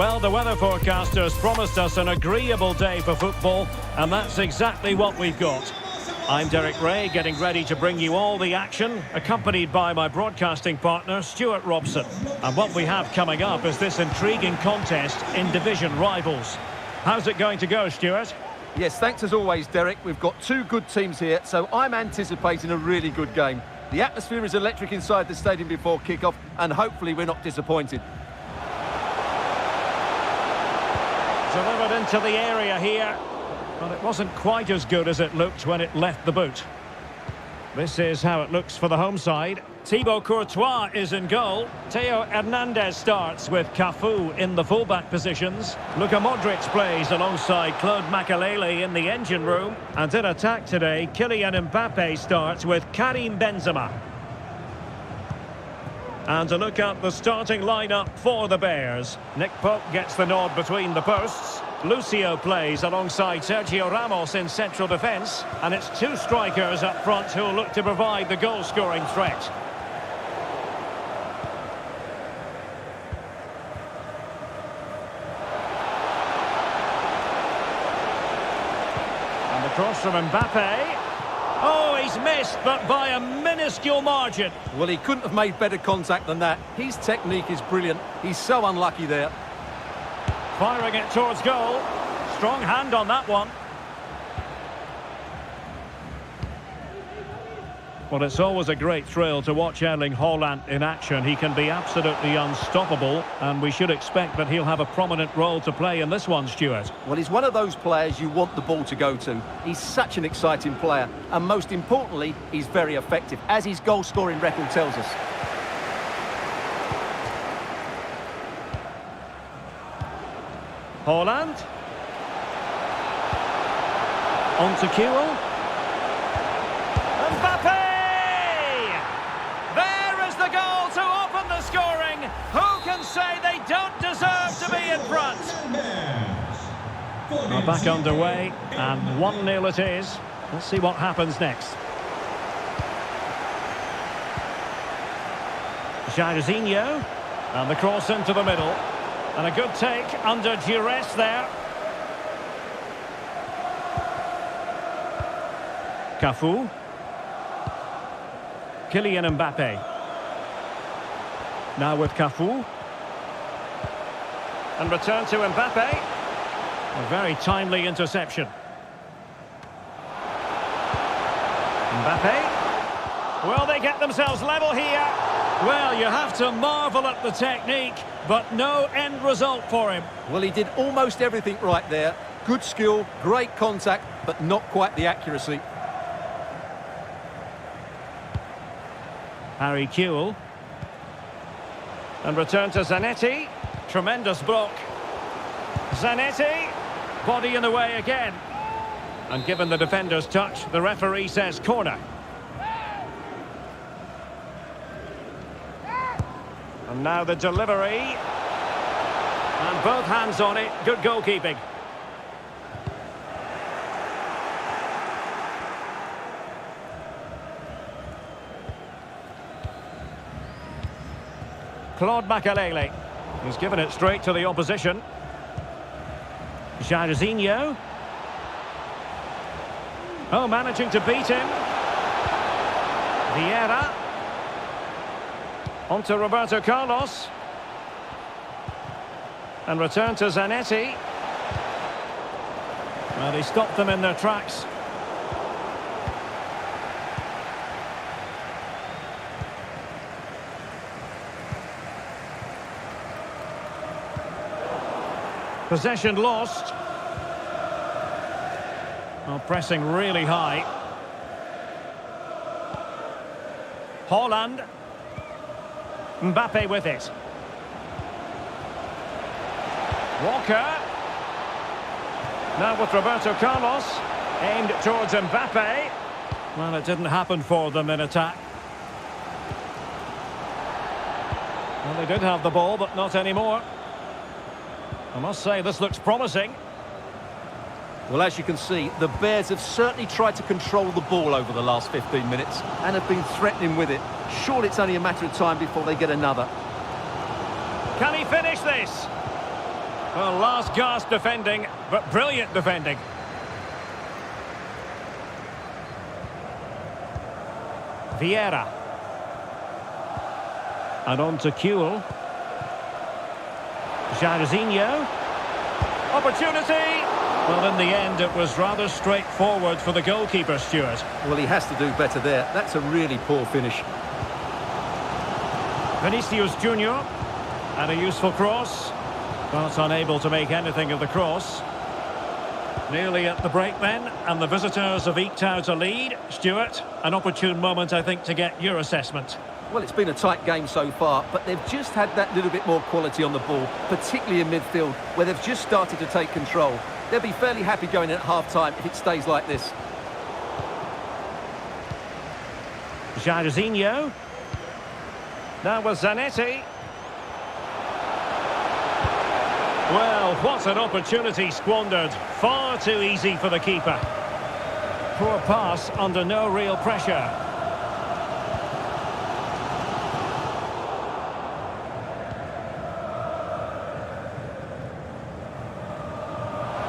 Well, the weather forecasters promised us an agreeable day for football, and that's exactly what we've got. I'm Derek Ray, getting ready to bring you all the action, accompanied by my broadcasting partner, Stuart Robson. And what we have coming up is this intriguing contest in division rivals. How's it going to go, Stuart? Yes, thanks as always, Derek. We've got two good teams here, so I'm anticipating a really good game. The atmosphere is electric inside the stadium before kick-off, and hopefully we're not disappointed. Delivered into the area here, but it wasn't quite as good as it looked when it left the boot. This is how it looks for the home side. Thibaut Courtois is in goal. Theo Hernandez starts with Cafu in the fullback positions. Luka Modric plays alongside Claude Makelele in the engine room. And in attack today, Kylian Mbappe starts with Karim Benzema. And a look at the starting lineup for the Bears. Nick Pope gets the nod between the posts. Lucio plays alongside Sergio Ramos in central defence. And it's two strikers up front who'll look to provide the goal-scoring threat. And the cross from Mbappe. Oh, he's missed, but by a minuscule margin. Well, he couldn't have made better contact than that. His technique is brilliant. He's so unlucky there. Firing it towards goal. Strong hand on that one. Well, it's always a great thrill to watch Erling Haaland in action. He can be absolutely unstoppable, and we should expect that he'll have a prominent role to play in this one, Stuart. Well, he's one of those players you want the ball to go to. He's such an exciting player, and most importantly, he's very effective, as his goal-scoring record tells us. Haaland. On to Kewell. Mbappe! There is the goal to open the scoring. Who can say they don't deserve to be in front? We're back underway, and 1-0 it is. Let's see what happens next. Jairzinho, and the cross into the middle. And a good take under duress there. Cafu. Kylian Mbappe. Now with Cafu. And return to Mbappe. A very timely interception. Mbappe. Will they get themselves level here? Well, you have to marvel at the technique, but no end result for him. Well, he did almost everything right there. Good skill, great contact, but not quite the accuracy. Harry Kewell. And return to Zanetti. Tremendous block. Zanetti. Body in the way again. And given the defender's touch, the referee says corner. And now the delivery. And both hands on it. Good goalkeeping. Claude Makelele. He's given it straight to the opposition. Jairzinho. Oh, managing to beat him. Vieira. On to Roberto Carlos. And return to Zanetti. Well, he stopped them in their tracks. Possession lost. Oh, pressing really high. Haaland. Mbappe with it. Walker. Now with Roberto Carlos. Aimed towards Mbappe. Well, it didn't happen for them in attack. Well, they did have the ball, but not anymore. I must say, this looks promising. Well, as you can see, the Bears have certainly tried to control the ball over the last 15 minutes and have been threatening with it. Surely it's only a matter of time before they get another. Can he finish this? Well, last gasp defending, but brilliant defending. Vieira. And on to Kuhl. Jairzinho. Opportunity! Well, in the end, it was rather straightforward for the goalkeeper, Stuart. Well, he has to do better there. That's a really poor finish. Vinicius Junior. And a useful cross. But unable to make anything of the cross. Nearly at the break then, and the visitors have eked out a lead. Stuart, an opportune moment, I think, to get your assessment. Well, it's been a tight game so far, but they've just had that little bit more quality on the ball, particularly in midfield, where they've just started to take control. They'll be fairly happy going in at half-time if it stays like this. Jairzinho. Now with Zanetti. Well, what an opportunity squandered. Far too easy for the keeper. Poor pass under no real pressure.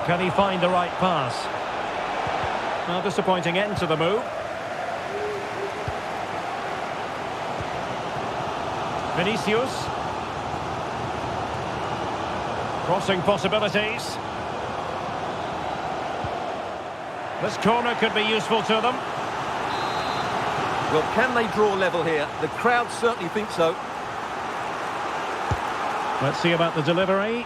Can he find the right pass? A disappointing end to the move. Vinicius. Crossing possibilities. This corner could be useful to them. Well, can they draw level here? The crowd certainly think so. Let's see about the delivery.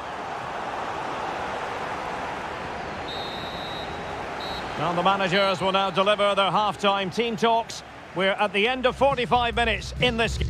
Now the managers will now deliver their half-time team talks. We're at the end of 45 minutes in this game.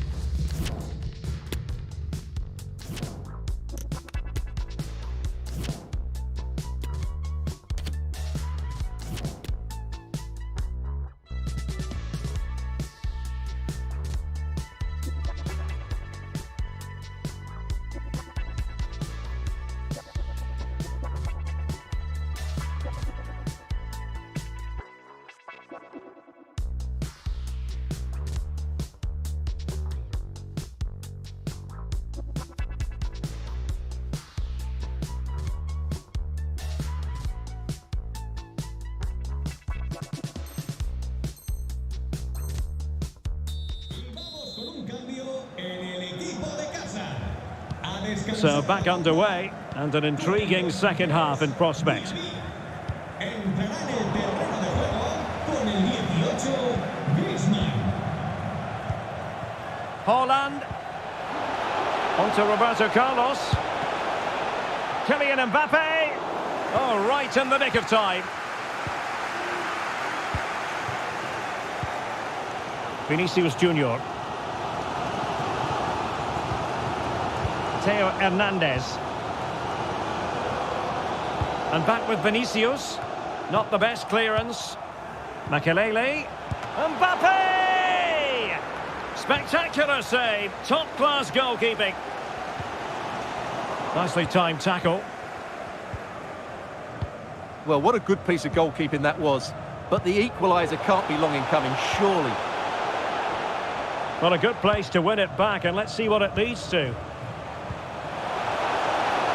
So back underway, and an intriguing second half in prospect. Haaland. On to Roberto Carlos. Kylian Mbappe. Oh, right in the nick of time. Vinicius Junior. Theo Hernandez. And back with Vinicius. Not the best clearance. Makelele. Mbappe! Spectacular save. Top-class goalkeeping. Nicely timed tackle. Well, what a good piece of goalkeeping that was. But the equaliser can't be long in coming, surely. Well, a good place to win it back, and let's see what it leads to.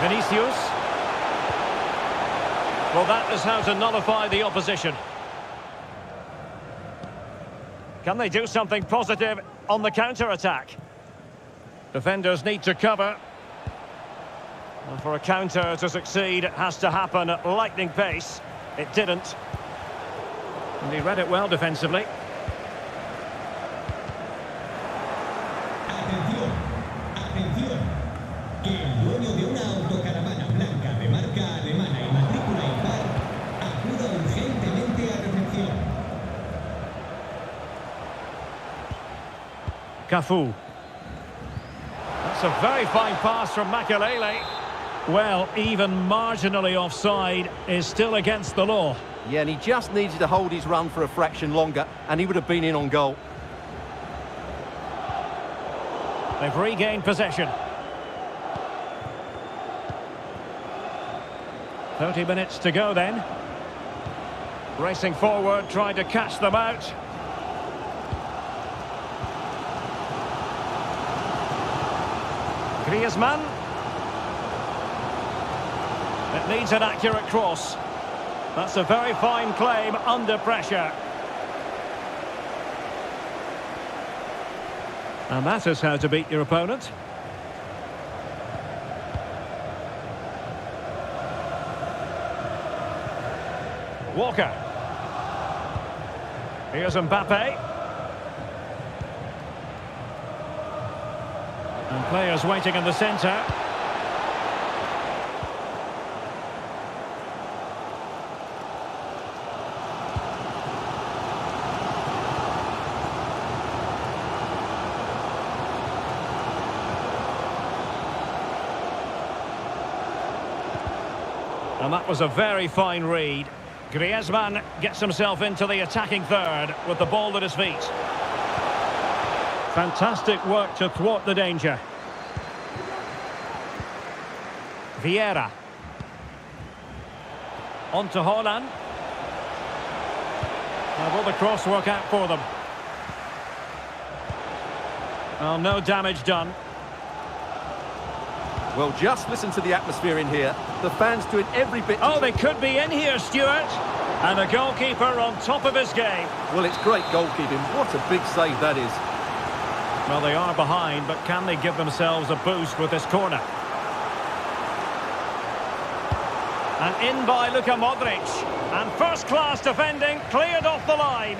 Vinicius. Well, that is how to nullify the opposition. Can they do something positive on the counter-attack? Defenders need to cover. And for a counter to succeed, it has to happen at lightning pace. It didn't. And he read it well defensively. Cafu. That's a very fine pass from Makelele. Well, even marginally offside is still against the law. Yeah, and he just needed to hold his run for a fraction longer, and he would have been in on goal. They've regained possession. 30 minutes to go then. Racing forward, trying to catch them out. Griezmann. It needs an accurate cross. That's a very fine claim under pressure. And that is how to beat your opponent. Walker. Here's Mbappe. And players waiting in the centre. And that was a very fine read. Griezmann gets himself into the attacking third with the ball at his feet. Fantastic work to thwart the danger. Vieira. On to Haaland. Now will the cross work out for them? Well, no damage done. Well, just listen to the atmosphere in here. The fans doing every bit... Oh, they could be in here, Stuart. And the goalkeeper on top of his game. Well, it's great goalkeeping. What a big save that is. Well, they are behind, but can they give themselves a boost with this corner? And in by Luka Modric. And first-class defending, cleared off the line.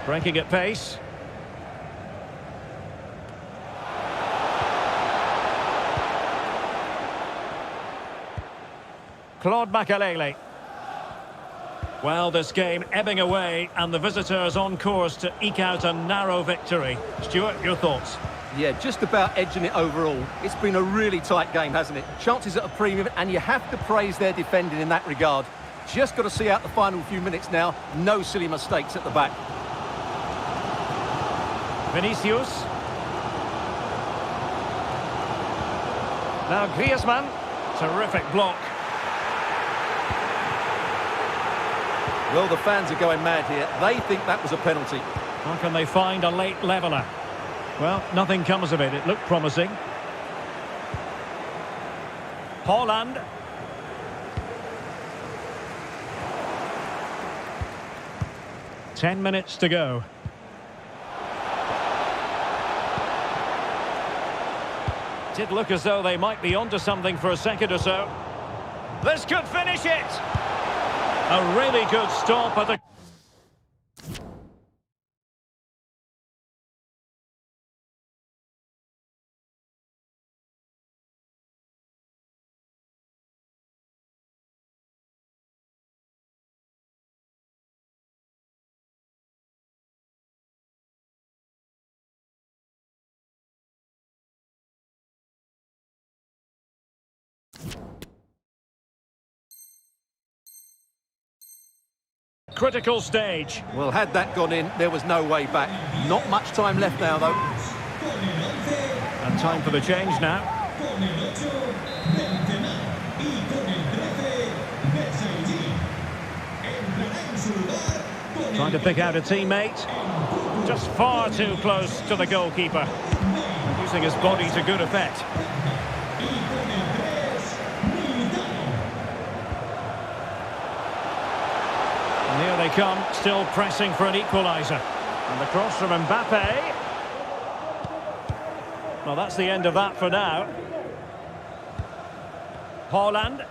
Breaking at pace. Claude Makelele. Well, this game ebbing away, and the visitors on course to eke out a narrow victory. Stuart, your thoughts? Yeah, just about edging it overall. It's been a really tight game, hasn't it? Chances at a premium, and you have to praise their defending in that regard. Just got to see out the final few minutes now. No silly mistakes at the back. Vinicius. Now Griezmann. Terrific block. Well, the fans are going mad here. They think that was a penalty. How can they find a late leveller? Well, nothing comes of it. It looked promising. Haaland. Ten minutes to go. Did look as though they might be onto something for a second or so. This could finish it! A really good stop at the... critical stage. Well, had that gone in, there was no way back. Not much time left now, though. And time for the change now. Trying to pick out a teammate. Just far too close to the goalkeeper. Using his body to good effect. And here they come, still pressing for an equaliser. And the cross from Mbappe. Well, that's the end of that for now. Haaland.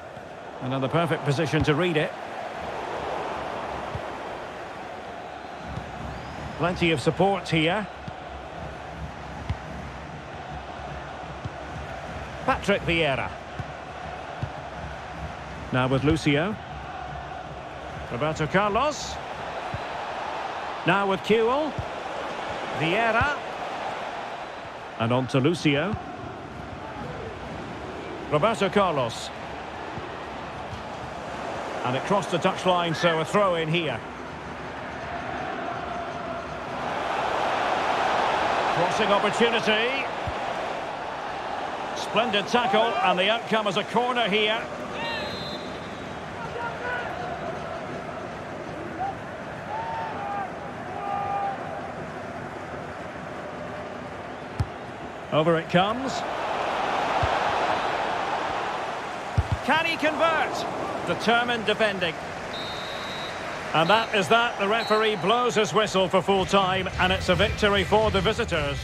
Another perfect position to read it. Plenty of support here. Patrick Vieira. Now with Lucio. Roberto Carlos. Now with Kewell. Vieira. And on to Lucio. Roberto Carlos. And it crossed the touchline, so a throw in here. Crossing opportunity. Splendid tackle, and the outcome is a corner here. Over it comes. Can he convert? Determined defending. And that is that. The referee blows his whistle for full time, and it's a victory for the visitors.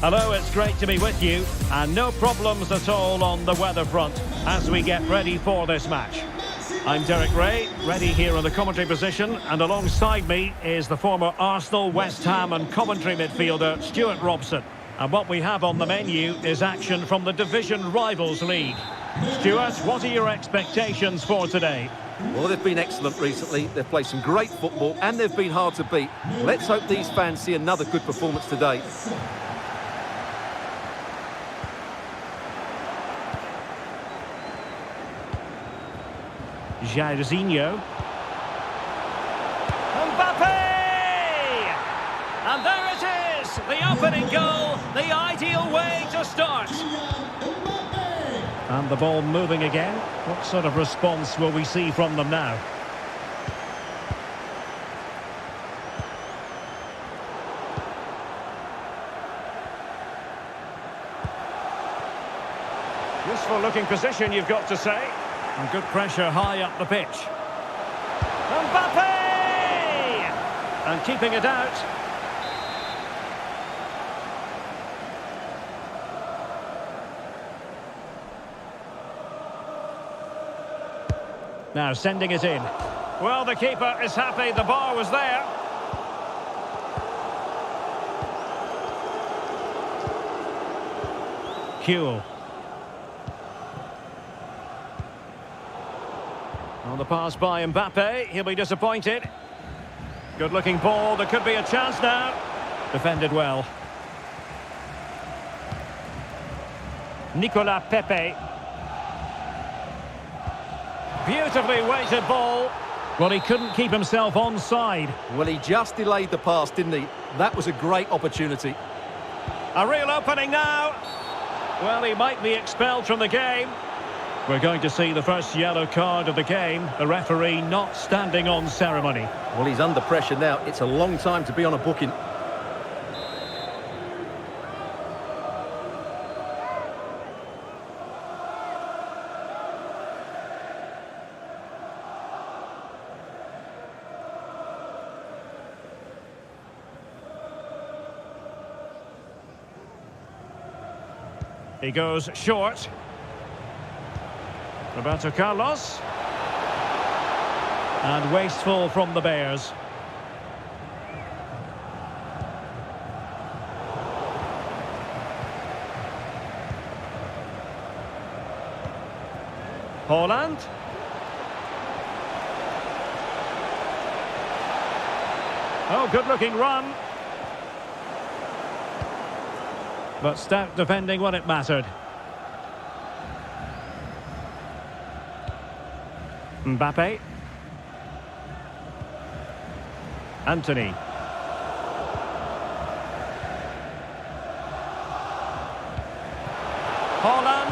Hello, it's great to be with you, and no problems at all on the weather front as we get ready for this match. I'm Derek Ray, ready here in the commentary position, and alongside me is the former Arsenal, West Ham and Coventry midfielder Stuart Robson. And what we have on the menu is action from the Division Rivals League. Stuart, what are your expectations for today? Well, they've been excellent recently. They've played some great football and they've been hard to beat. Let's hope these fans see another good performance today. Jairzinho. Mbappe! And there it is! The opening goal, the ideal way to start. And the ball moving again. What sort of response will we see from them now? Useful looking position, you've got to say. And good pressure high up the pitch. Mbappe! And keeping it out. Now sending it in. Well, the keeper is happy the bar was there. Kuhl. On the pass by Mbappe, he'll be disappointed. Good looking ball, there could be a chance now. Defended well. Nicolas Pepe. Beautifully weighted ball. Well, he couldn't keep himself onside. Well, he just delayed the pass, didn't he? That was a great opportunity. A real opening now. Well, he might be expelled from the game. We're going to see the first yellow card of the game. The referee not standing on ceremony. Well, he's under pressure now. It's a long time to be on a booking. He goes short. Roberto Carlos. And wasteful from the Bears. Haaland. Oh, good looking run. But stout defending when it mattered. Mbappe. Anthony. Haaland.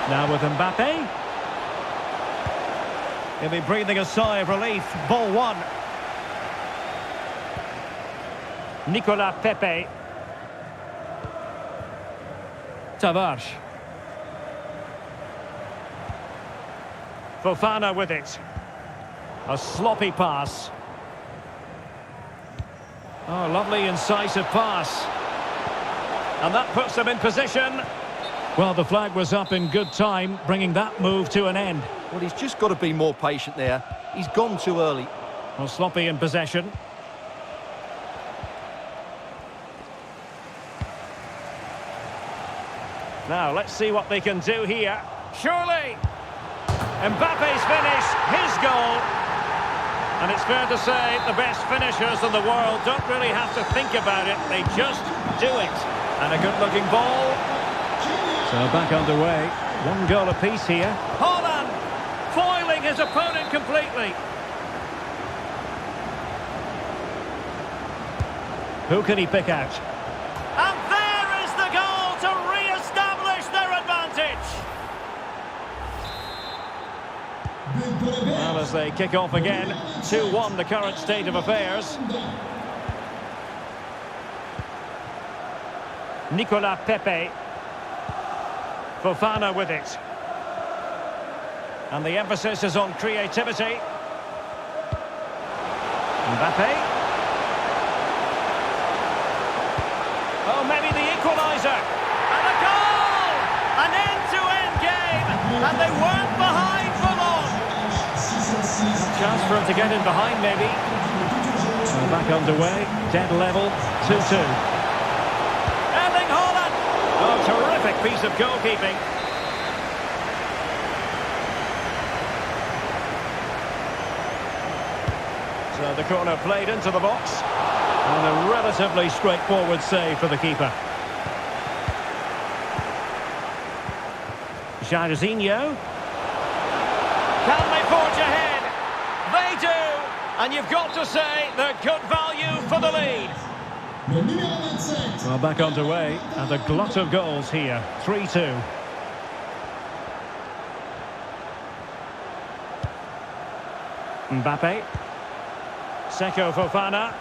Now with Mbappe. He'll be breathing a sigh of relief. Ball one. Nicolas Pepe. Tavares. Fofana with it. A sloppy pass. Oh, lovely incisive pass. And that puts them in position. Well, the flag was up in good time, bringing that move to an end. Well, he's just got to be more patient there. He's gone too early. Well, sloppy in possession. Now, let's see what they can do here. Surely! Mbappe's finish, his goal. And it's fair to say the best finishers in the world don't really have to think about it. They just do it. And a good-looking ball. So back underway. One goal apiece here. Haaland foiling his opponent completely. Who can he pick out? And there is the goal to re-establish their advantage. Well, as they kick off again, 2-1 the current state of affairs. Nicolas Pepe. Fofana with it. And the emphasis is on creativity. Mbappe. Oh, maybe the equaliser. equaliser. And a goal! An end-to-end game. And they weren't behind for long. Chance for him to get in behind, maybe. Well, back underway. Dead level. 2-2. Erling Haaland. Oh, terrific piece of goalkeeping. So the corner played into the box. And a relatively straightforward save for the keeper. Jairzinho. Can they forge ahead? They do! And you've got to say they're good value for the lead. Well, back underway, and a glut of goals here. 3-2. Mbappe. Seko Fofana.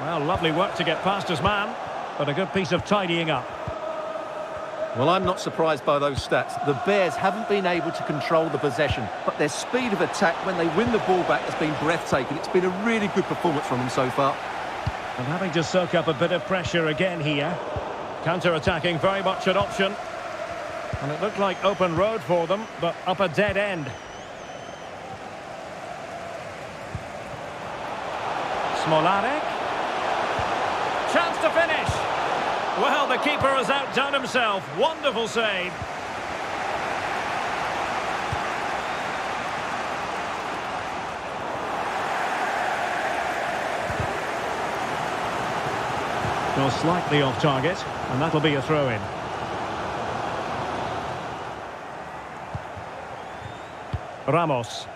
Well, lovely work to get past his man, but a good piece of tidying up. Well, I'm not surprised by those stats. The Bears haven't been able to control the possession, but their speed of attack when they win the ball back has been breathtaking. It's been a really good performance from them so far. And having to soak up a bit of pressure again here. Counter-attacking, very much an option. And it looked like open road for them, but up a dead end. Smolarek. Chance to finish. Well, the keeper has outdone himself. Wonderful save. Well, slightly off target, and that'll be a throw-in. Ramos.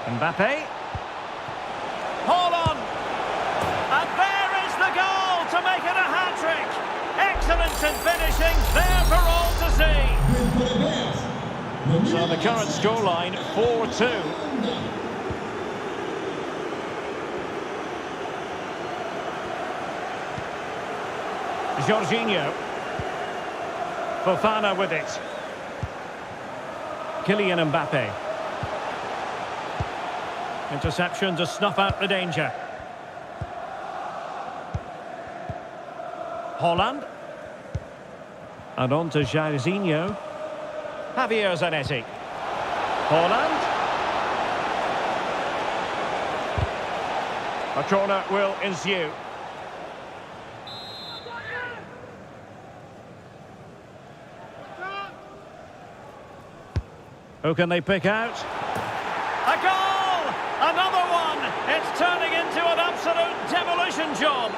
Mbappe. Hold on. And there is the goal to make it a hat-trick. Excellence in finishing, there for all to see. So the current scoreline, 4-2. Jorginho. Fofana with it. Kylian Mbappe. Interception to snuff out the danger. Haaland. And on to Jairzinho. Javier Zanetti. Haaland. A corner will ensue. Who can they pick out? A goal! Another one! It's turning into an absolute demolition job.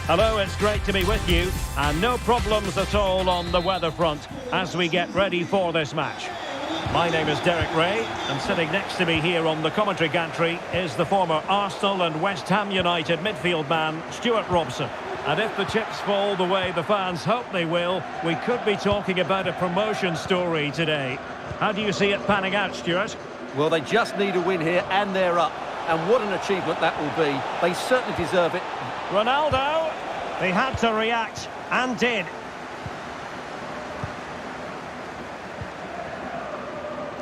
Hello, it's great to be with you, and no problems at all on the weather front as we get ready for this match. My name is Derek Ray, and sitting next to me here on the commentary gantry is the former Arsenal and West Ham United midfield man, Stuart Robson. And if the chips fall the way the fans hope they will, we could be talking about a promotion story today. How do you see it panning out, Stuart? Well, they just need a win here, and they're up. And what an achievement that will be. They certainly deserve it. Ronaldo, he had to react, and did.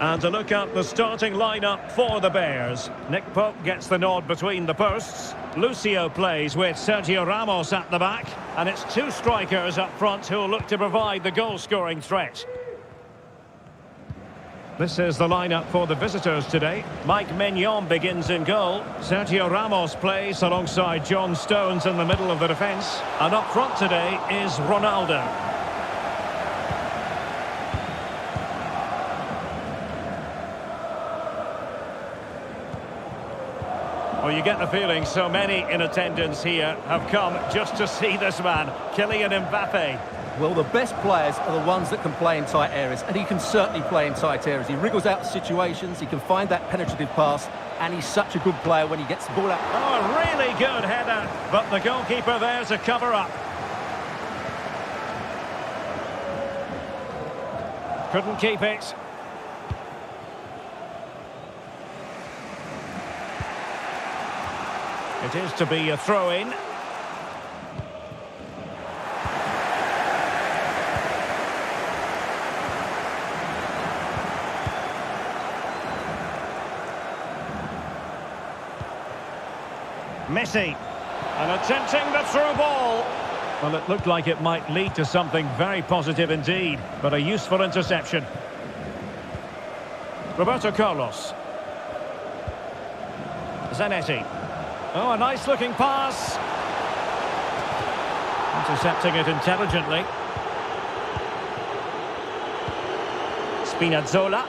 And to look at the starting lineup for the Bears. Nick Pope gets the nod between the posts. Lucio plays with Sergio Ramos at the back. And it's two strikers up front who will look to provide the goal-scoring threat. This is the lineup for the visitors today. Mike Maignan begins in goal. Sergio Ramos plays alongside John Stones in the middle of the defence. And up front today is Ronaldo. Well, you get the feeling so many in attendance here have come just to see this man, Kylian Mbappe. Well, the best players are the ones that can play in tight areas, and he can certainly play in tight areas. He wriggles out of situations, he can find that penetrative pass, and he's such a good player when he gets the ball out. Oh, a really good header, but the goalkeeper there to cover up. Couldn't keep it. It is to be a throw-in. Messi, and attempting the through ball. Well, it looked like it might lead to something very positive indeed, but a useful interception. Roberto Carlos. Zanetti. Oh, a nice-looking pass. Intercepting it intelligently. Spinazzola.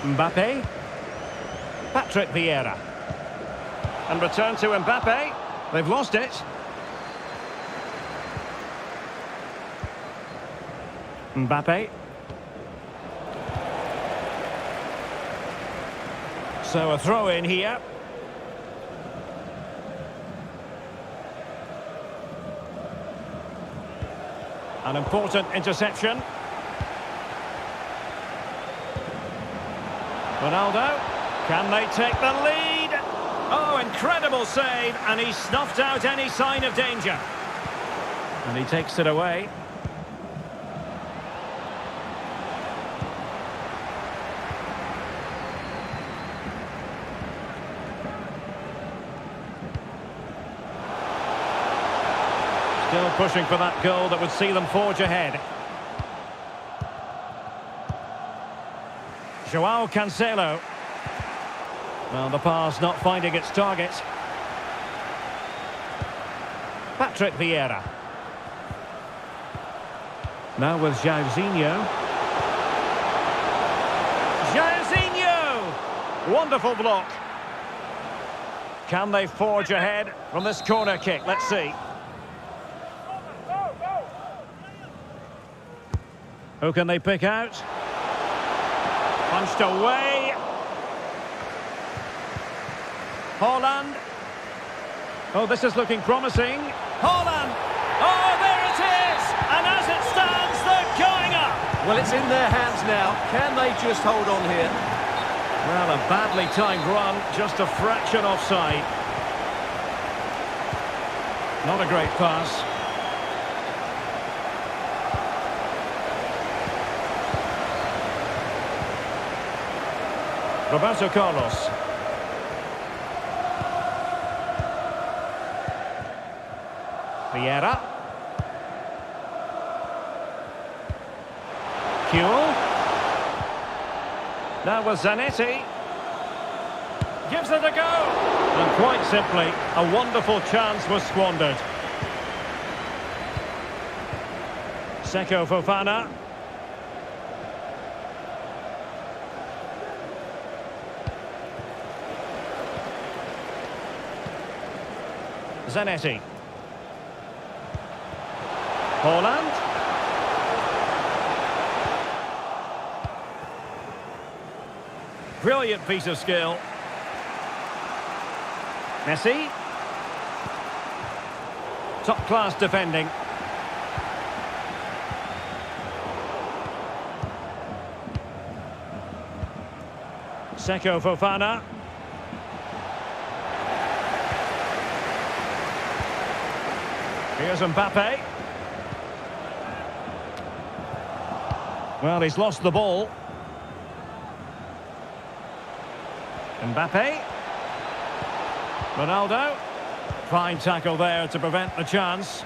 Mbappe. Patrick Vieira. And return to Mbappe. They've lost it. Mbappe. So a throw in here. An important interception. Ronaldo, can they take the lead? Oh, incredible save, and he snuffed out any sign of danger. And he takes it away. Still pushing for that goal that would see them forge ahead. Joao Cancelo. Well, the pass not finding its target. Patrick Vieira. Now with Jairzinho. Jairzinho! Wonderful block. Can they forge ahead from this corner kick? Let's see. Who can they pick out? Punched away. Haaland. Oh, this is looking promising. Haaland. Oh, there it is. And as it stands, they're going up. Well, it's in their hands now. Can they just hold on here? Well, a badly timed run, just a fraction offside. Not a great pass. Roberto Carlos. Vieira. Kuhl. Now with Zanetti. Gives it a go. And quite simply, a wonderful chance was squandered. Seko Fofana. Zanetti. Haaland. Brilliant piece of skill. Messi. Top-class defending. Seko Fofana. Here's Mbappe. Well, he's lost the ball. Mbappe. Ronaldo. Fine tackle there to prevent the chance.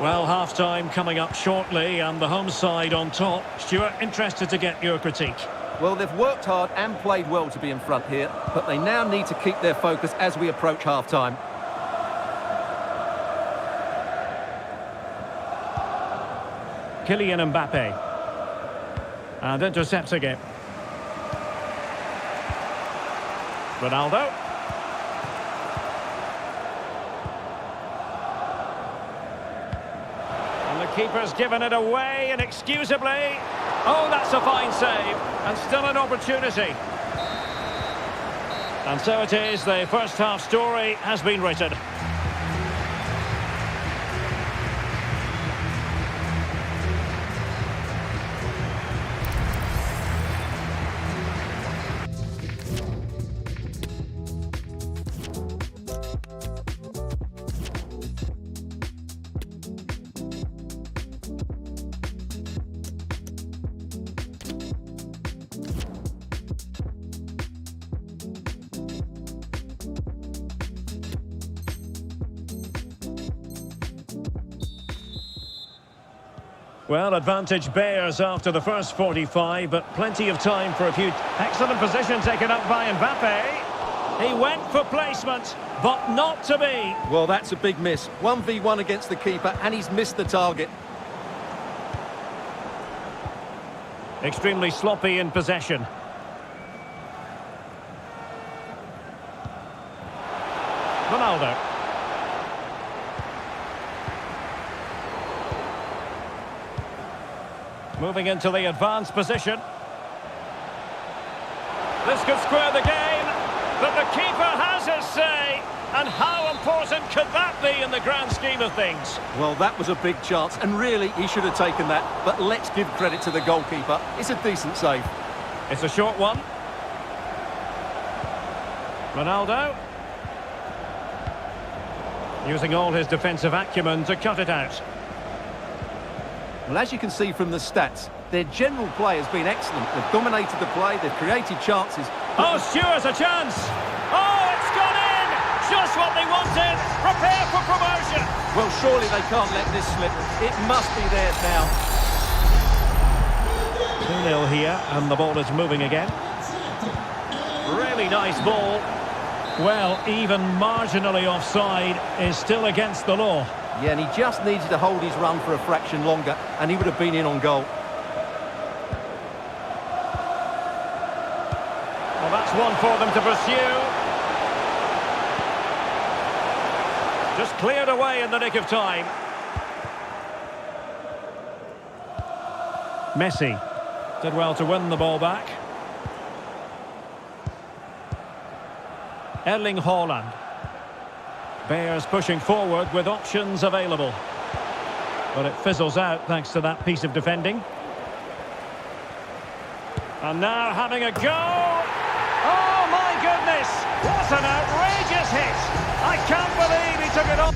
Well, half-time coming up shortly and the home side on top. Stuart, interested to get your critique. Well, they've worked hard and played well to be in front here, but they now need to keep their focus as we approach half-time. Kylian Mbappe. And intercepts again. Ronaldo. And the keeper's given it away inexcusably. Oh, that's a fine save. And still an opportunity. And so it is, the first half story has been written. Well, advantage bears after the first 45, but plenty of time for a few... Excellent position taken up by Mbappe. He went for placement, but not to be. Well, that's a big miss. 1v1 against the keeper, and he's missed the target. Extremely sloppy in possession. Ronaldo. Moving into the advanced position. This could square the game, but the keeper has his say. And how important could that be in the grand scheme of things? Well, that was a big chance, and really, he should have taken that. But let's give credit to the goalkeeper. It's a decent save. It's a short one. Ronaldo. Using all his defensive acumen to cut it out. Well, as you can see from the stats, their general play has been excellent. They've dominated the play, they've created chances. Oh, Stewart's a chance! Oh, it's gone in! Just what they wanted! Prepare for promotion! Well, surely they can't let this slip. It must be theirs now. 2-0 here, and the ball is moving again. Really nice ball. Well, even marginally offside is still against the law. Yeah, and he just needed to hold his run for a fraction longer, and he would have been in on goal. Well, that's one for them to pursue. Just cleared away in the nick of time. Messi did well to win the ball back. Erling Haaland. Bears pushing forward with options available. But it fizzles out thanks to that piece of defending. And now having a go. Oh my goodness! What an outrageous hit! I can't believe he took it off.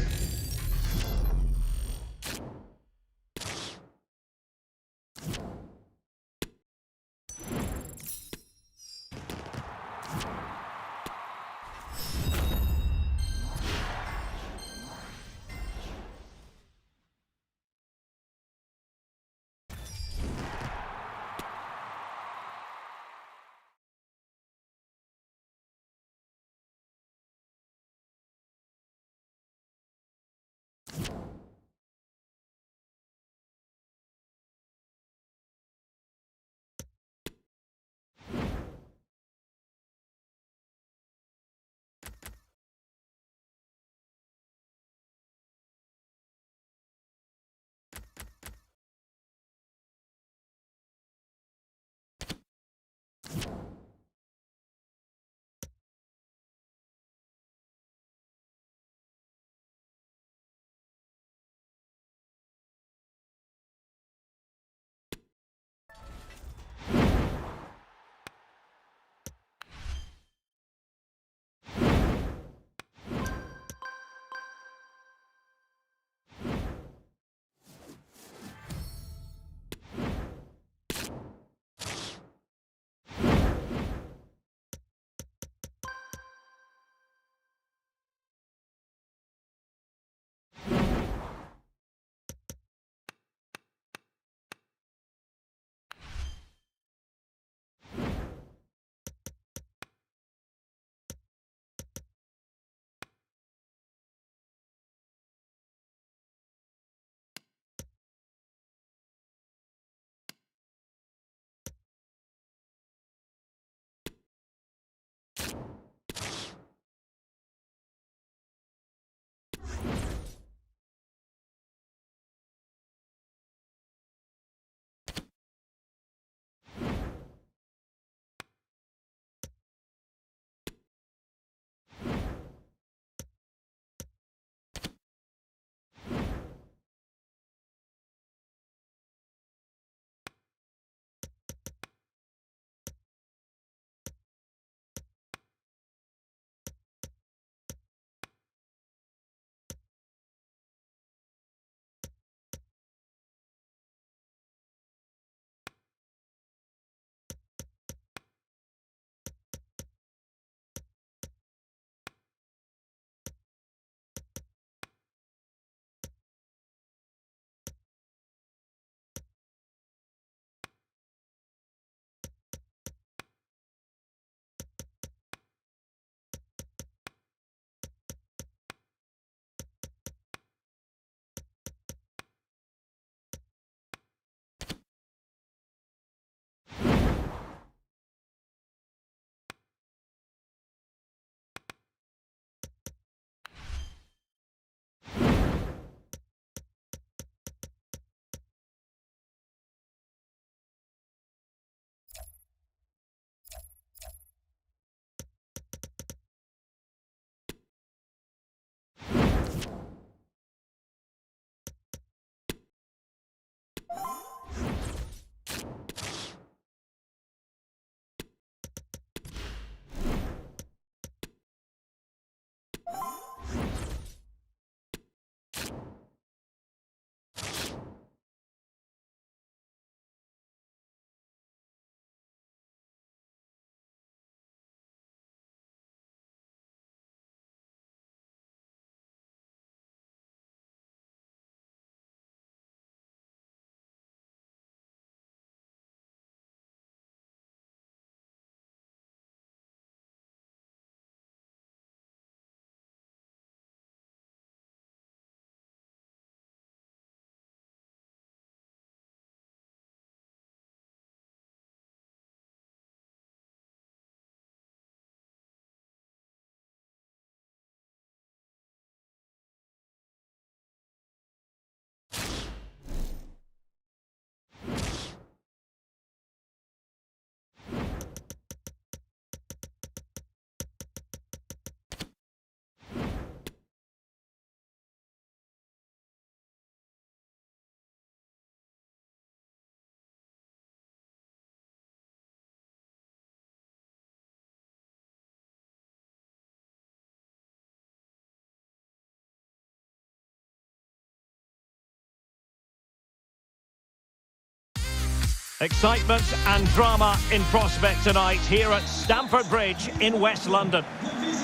Excitement and drama in prospect tonight here at Stamford Bridge in West London.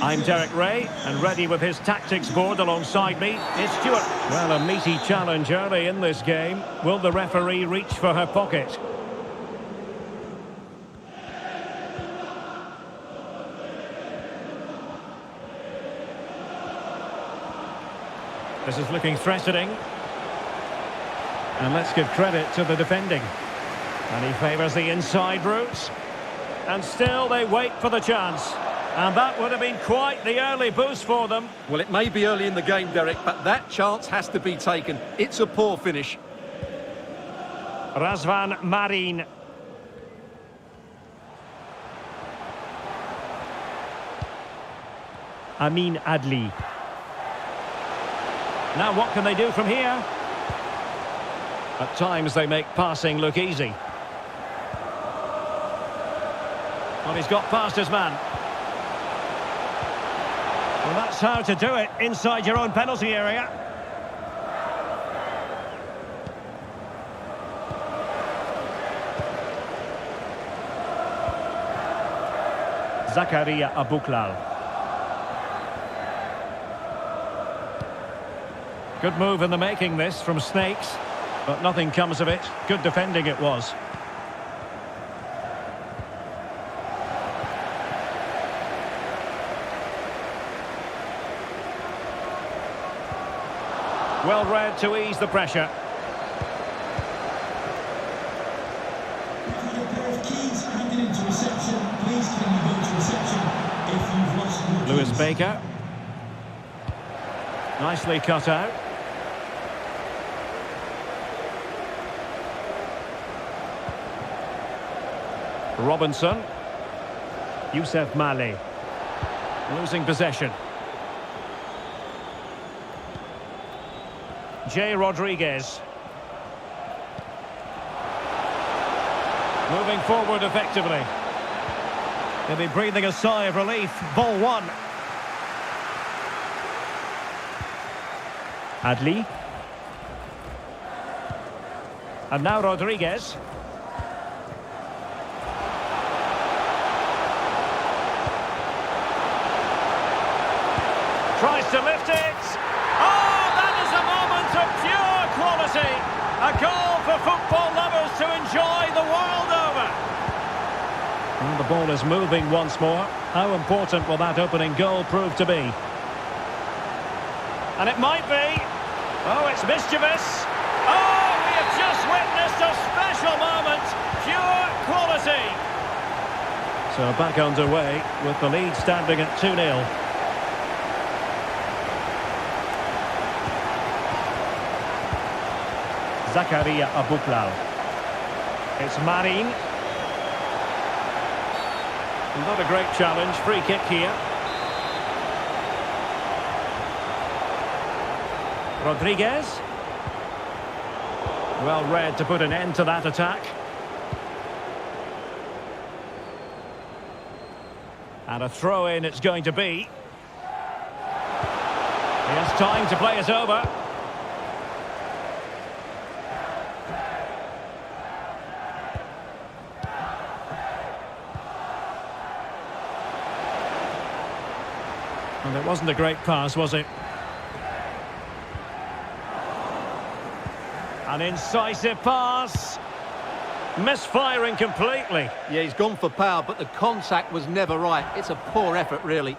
I'm Derek Ray, and ready with his tactics board alongside me is Stuart. Well, a meaty challenge early in this game. Will the referee reach for her pocket? This is looking threatening. And let's give credit to the defending. And he favours the inside route. And still they wait for the chance. And that would have been quite the early boost for them. Well, it may be early in the game, Derek, but that chance has to be taken. It's a poor finish. Razvan Marin. Amin Adli. Now what can they do from here? At times they make passing look easy. Well, he's got past his man. Well, that's how to do it inside your own penalty area. Zakaria Abuklal. Good move in the making this from Snakes, but nothing comes of it. Good defending it was. Well read to ease the pressure. Lewis Baker. Nicely cut out. Robinson. Youssef Mali. Losing possession. Jay Rodriguez. Moving forward effectively. He'll be breathing a sigh of relief. Ball one. Adli. And now Rodriguez. Tries to lift it. Oh, that is a moment of pure quality. A goal for football lovers to enjoy the world over. And the ball is moving once more. How important will that opening goal prove to be? And it might be. Oh, it's mischievous. Oh, we have just witnessed a special moment. Pure quality. So back underway with the lead standing at 2-0. Zakaria Abuklal. It's Marin. Not a great challenge. Free kick here. Rodriguez. Well read to put an end to that attack. And a throw-in it's going to be. He has time to play it over. And it wasn't a great pass, was it? An incisive pass. Misfiring completely. Yeah, he's gone for power, but the contact was never right. It's a poor effort, really.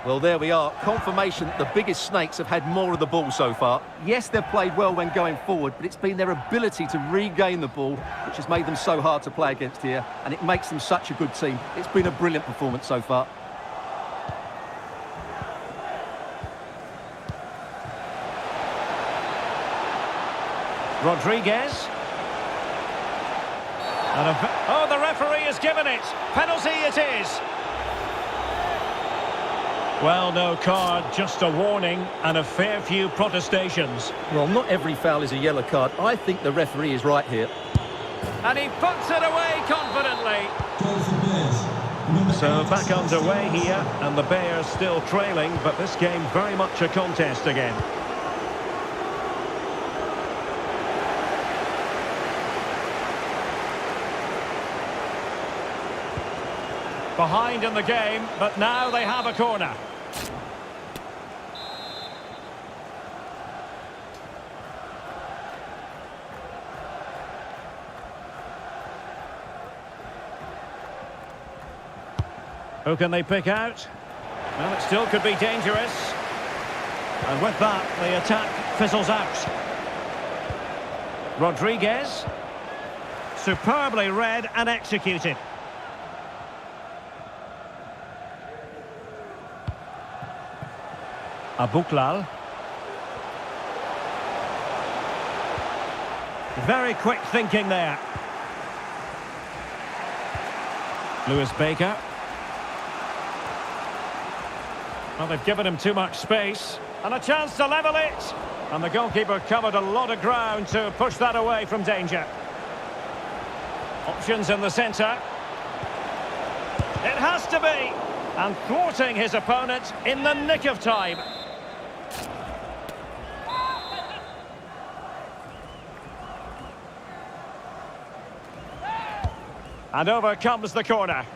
Well, there we are. Confirmation that the biggest Snakes have had more of the ball so far. Yes, they've played well when going forward, but it's been their ability to regain the ball which has made them so hard to play against here, and it makes them such a good team. It's been a brilliant performance so far. Rodriguez. And oh, the referee has given it. Penalty it is. Well, no card, just a warning and a fair few protestations. Well, not every foul is a yellow card. I think the referee is right here. And he puts it away confidently. So back underway here, and the Bears still trailing, but this game very much a contest again. Behind in the game, but now they have a corner. Who can they pick out? Well, it still could be dangerous. And with that, the attack fizzles out. Rodriguez. Superbly read and executed. Abuklal. Very quick thinking there. Lewis Baker. Well, they've given him too much space. And a chance to level it. And the goalkeeper covered a lot of ground to push that away from danger. Options in the centre. It has to be. And thwarting his opponent in the nick of time. And over comes the corner.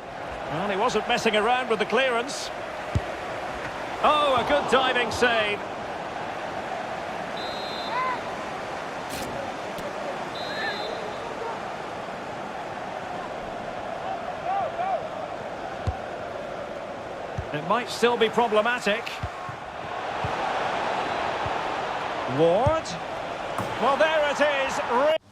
Well, he wasn't messing around with the clearance. Oh, a good diving save. It might still be problematic. Ward. Well, there it is.